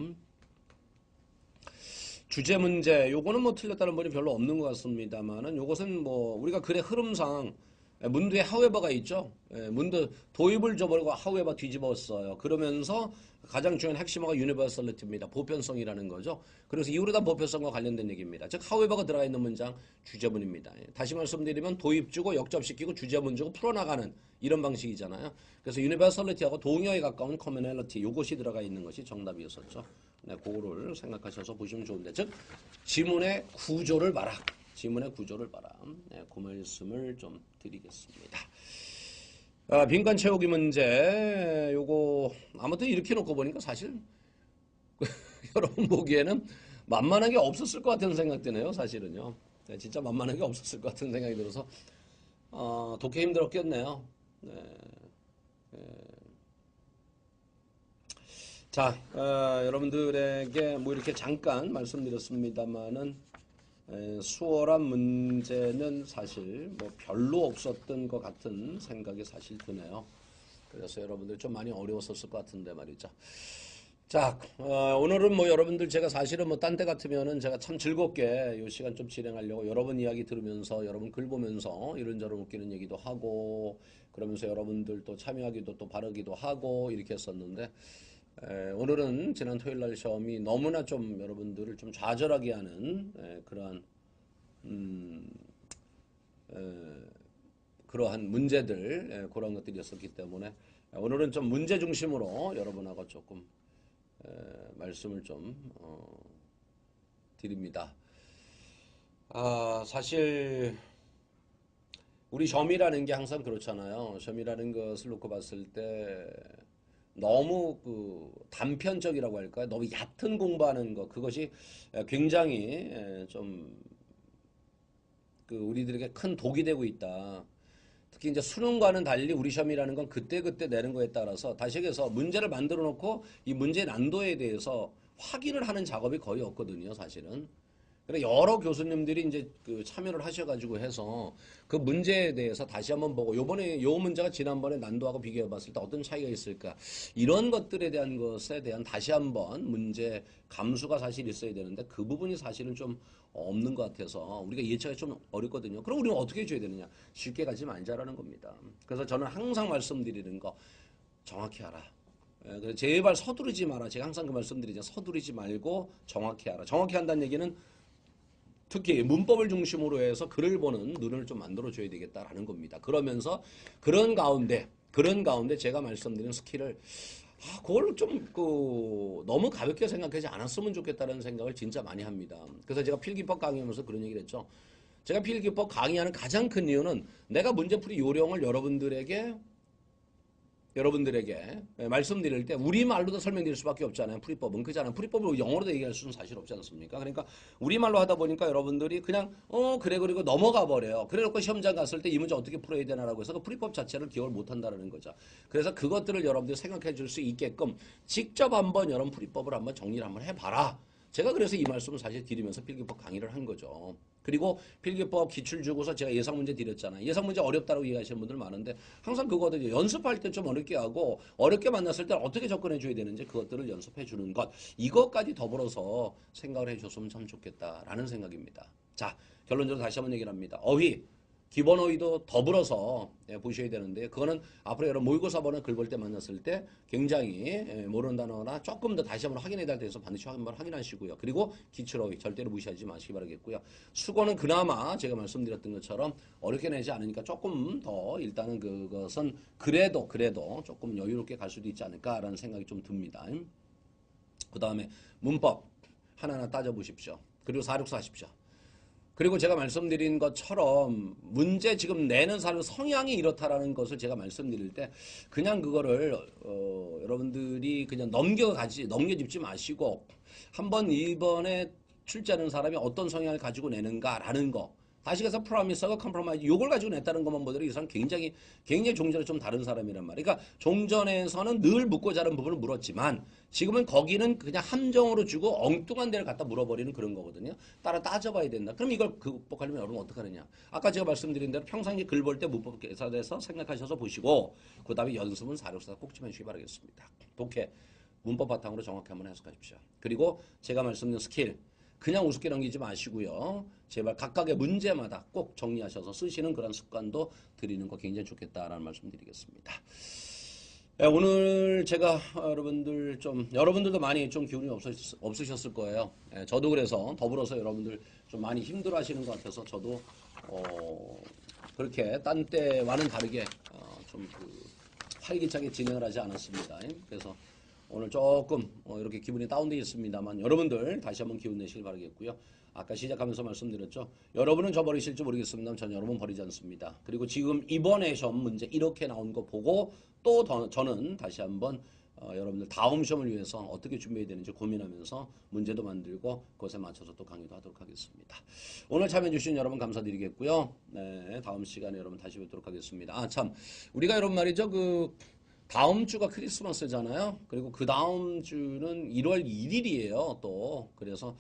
주제 문제, 요거는 뭐 틀렸다는 말이 별로 없는 것 같습니다만은 요것은 뭐 우리가 글의 흐름상 문두에 however가 있죠. 문두 도입을 줘버리고 however 뒤집었어요. 그러면서 가장 중요한 핵심어가 universality입니다. 보편성이라는 거죠. 그래서 이후로다 보편성과 관련된 얘기입니다. 즉 however가 들어가 있는 문장 주제문입니다. 다시 말씀드리면 도입 주고 역접시키고 주제문 주고 풀어나가는 이런 방식이잖아요. 그래서 universality하고 동의어에 가까운 commonality 요것이 들어가 있는 것이 정답이었었죠. 네, 그거를 생각하셔서 보시면 좋은데 즉 지문의 구조를 봐라. 지문의 구조를 봐라. 네, 그 말씀을 좀 드리겠습니다. 빈칸 채우기 문제 요거 아무튼 이렇게 놓고 보니까 사실 여러분 보기에는 만만하게 없었을 것 같은 생각 드네요. 사실은요. 네, 진짜 만만하게 없었을 것 같은 생각이 들어서 독해 힘들었겠네요. 네. 자, 여러분들에게 뭐 이렇게 잠깐 말씀드렸습니다만은 수월한 문제는 사실 뭐 별로 없었던 것 같은 생각이 사실 드네요. 그래서 여러분들 좀 많이 어려웠었을 것 같은데 말이죠. 자, 오늘은 뭐 여러분들 제가 사실은 뭐 딴 때 같으면은 제가 참 즐겁게 이 시간 좀 진행하려고 여러분 이야기 들으면서 여러분 글 보면서 이런저런 웃기는 얘기도 하고 그러면서 여러분들 또 참여하기도 또 바르기도 하고 이렇게 했었는데 오늘은 지난 토요일 날 시험이 너무나 좀 여러분들을 좀 좌절하게 하는 그러한 그러한 문제들 그런 것들이었었기 때문에 오늘은 좀 문제 중심으로 여러분하고 조금 말씀을 좀 드립니다. 사실 우리 점이라는 게 항상 그렇잖아요. 점이라는 것을 놓고 봤을 때 너무 그 단편적이라고 할까요? 너무 얕은 공부하는 것 그것이 굉장히 좀 그 우리들에게 큰 독이 되고 있다. 특히 이제 수능과는 달리 우리 시험이라는 건 그때그때 내는 거에 따라서 다시 얘기해서 문제를 만들어 놓고 이 문제의 난도에 대해서 확인을 하는 작업이 거의 없거든요, 사실은. 그래 여러 교수님들이 이제 그 참여를 하셔가지고 해서 그 문제에 대해서 다시 한번 보고 요번에 요 문제가 지난번에 난도하고 비교해 봤을 때 어떤 차이가 있을까 이런 것들에 대한 것에 대한 다시 한번 문제 감수가 사실 있어야 되는데 그 부분이 사실은 좀 없는 것 같아서 우리가 예측하기 좀 어렵거든요. 그럼 우리는 어떻게 해줘야 되느냐 쉽게 가지 말자라는 겁니다. 그래서 저는 항상 말씀드리는 거 정확히 알아. 그래서 제발 서두르지 마라. 제가 항상 그 말씀드리죠. 서두르지 말고 정확히 알아. 정확히 한다는 얘기는 특히 문법을 중심으로 해서 글을 보는 눈을 좀 만들어줘야 되겠다라는 겁니다. 그러면서 그런 가운데 제가 말씀드린 스킬을 그걸 좀 너무 가볍게 생각하지 않았으면 좋겠다는 생각을 진짜 많이 합니다. 그래서 제가 필기법 강의하면서 그런 얘기를 했죠. 제가 필기법 강의하는 가장 큰 이유는 내가 문제풀이 요령을 여러분들에게 말씀드릴 때 우리말로도 설명드릴 수밖에 없잖아요. 풀이법은 그잖아요. 풀이법을 영어로도 얘기할 수는 사실 없지 않습니까? 그러니까 우리말로 하다 보니까 여러분들이 그냥 그래 그리고 넘어가 버려요. 그래놓고 시험장 갔을 때 이 문제 어떻게 풀어야 되나라고 해서 그 풀이법 자체를 기억을 못한다는 거죠. 그래서 그것들을 여러분들이 생각해 줄 수 있게끔 직접 한번 여러분 풀이법을 한번 정리를 한번 해봐라. 제가 그래서 이 말씀을 사실 드리면서 필기법 강의를 한 거죠. 그리고 필기법 기출 주고서 제가 예상 문제 드렸잖아요. 예상 문제 어렵다고 얘기하시는 분들 많은데 항상 그거거든요. 연습할 때 좀 어렵게 하고 어렵게 만났을 때 어떻게 접근해 줘야 되는지 그것들을 연습해 주는 것. 이것까지 더불어서 생각을 해 줬으면 참 좋겠다라는 생각입니다. 자, 결론적으로 다시 한번 얘기를 합니다. 어휘. 기본 어휘도 더불어서 보셔야 되는데 그거는 앞으로 여러분 모의고사 번호 글 볼 때 만났을 때 굉장히 모르는 단어나 조금 더 다시 한번 확인해야 될 때에서 반드시 한번 확인하시고요. 그리고 기출 어휘 절대로 무시하지 마시기 바라겠고요. 수고는 그나마 제가 말씀드렸던 것처럼 어렵게 내지 않으니까 조금 더 일단은 그것은 그래도 조금 여유롭게 갈 수도 있지 않을까라는 생각이 좀 듭니다. 그 다음에 문법 하나하나 따져보십시오. 그리고 464 하십시오. 그리고 제가 말씀드린 것처럼 문제 지금 내는 사람 성향이 이렇다라는 것을 제가 말씀드릴 때 그냥 그거를 여러분들이 그냥 넘겨짚지 마시고 한번 이번에 출제하는 사람이 어떤 성향을 가지고 내는가라는 거 다시 가서 프로미스하고 컴프로마이즈 요걸 가지고 냈다는 것만 보더라도 이 사람 굉장히 종전에 좀 다른 사람이란 말이에요. 그러니까 종전에서는 늘 묻고 자른 부분을 물었지만 지금은 거기는 그냥 함정으로 주고 엉뚱한 데를 갖다 물어버리는 그런 거거든요. 따라 따져봐야 된다. 그럼 이걸 극복하려면 여러분 어떡하느냐. 아까 제가 말씀드린 대로 평상시 글 볼 때 문법 계산해서 생각하셔서 보시고 그 다음에 연습은 464 꼭 좀 해주시기 바라겠습니다. 독해 문법 바탕으로 정확히 한번 해석하십시오. 그리고 제가 말씀드린 스킬 그냥 우습게 넘기지 마시고요. 제발 각각의 문제마다 꼭 정리하셔서 쓰시는 그런 습관도 들이는 거 굉장히 좋겠다라는 말씀 드리겠습니다. 네, 오늘 제가 여러분들도 많이 좀 기운이 없으셨을 거예요. 네, 저도 그래서 더불어서 여러분들 좀 많이 힘들어 하시는 것 같아서 저도, 그렇게 딴 때와는 다르게, 활기차게 진행을 하지 않았습니다. 그래서 오늘 조금 이렇게 기분이 다운되어 있습니다만 여러분들 다시 한번 기운 내시길 바라겠고요. 아까 시작하면서 말씀드렸죠. 여러분은 저 버리실지 모르겠습니다만 전 여러분 버리지 않습니다. 그리고 지금 이번에 시험 문제 이렇게 나온 거 보고 또 저는 다시 한번 여러분들 다음 시험을 위해서 어떻게 준비해야 되는지 고민하면서 문제도 만들고 그것에 맞춰서 또 강의도 하도록 하겠습니다. 오늘 참여해 주신 여러분 감사드리겠고요. 네, 다음 시간에 여러분 다시 뵙도록 하겠습니다. 아, 참, 우리가 여러분 말이죠. 다음 주가 크리스마스잖아요. 그리고 그 다음 주는 1월 1일이에요. 또 그래서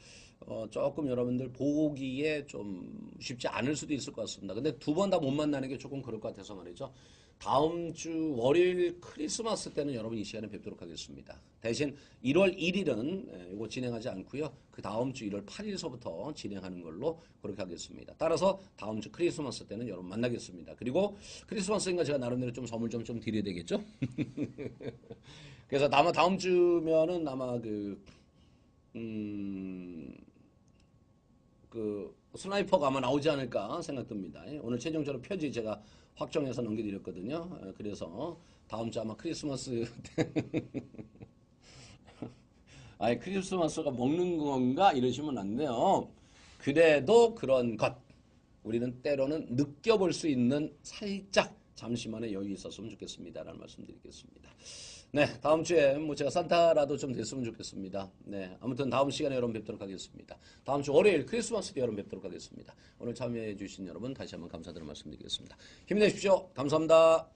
조금 여러분들 보기에 좀 쉽지 않을 수도 있을 것 같습니다. 근데 두 번 다 못 만나는 게 조금 그럴 것 같아서 말이죠. 다음 주 월요일 크리스마스 때는 여러분 이 시간에 뵙도록 하겠습니다. 대신 1월 1일은 이거 진행하지 않고요. 그 다음 주 1월 8일서부터 진행하는 걸로 그렇게 하겠습니다. 따라서 다음 주 크리스마스 때는 여러분 만나겠습니다. 그리고 크리스마스인가 제가 나름대로 좀 선물 좀 드려야 되겠죠? 그래서 아마 다음 주면은 아마 스나이퍼가 아마 나오지 않을까 생각됩니다. 오늘 최종적으로 표지 제가 확정해서 넘겨드렸거든요. 그래서 다음 주 아마 크리스마스 아니 크리스마스가 먹는 건가 이러시면 안 돼요. 그래도 그런 것 우리는 때로는 느껴볼 수 있는 살짝 잠시만의 여유 있었으면 좋겠습니다라는 말씀 드리겠습니다. 네, 다음 주에 제가 산타라도 좀 됐으면 좋겠습니다. 네, 아무튼 다음 시간에 여러분 뵙도록 하겠습니다. 다음 주 월요일 크리스마스 때 여러분 뵙도록 하겠습니다. 오늘 참여해 주신 여러분 다시 한번 감사드리는 말씀드리겠습니다. 힘내십시오. 감사합니다.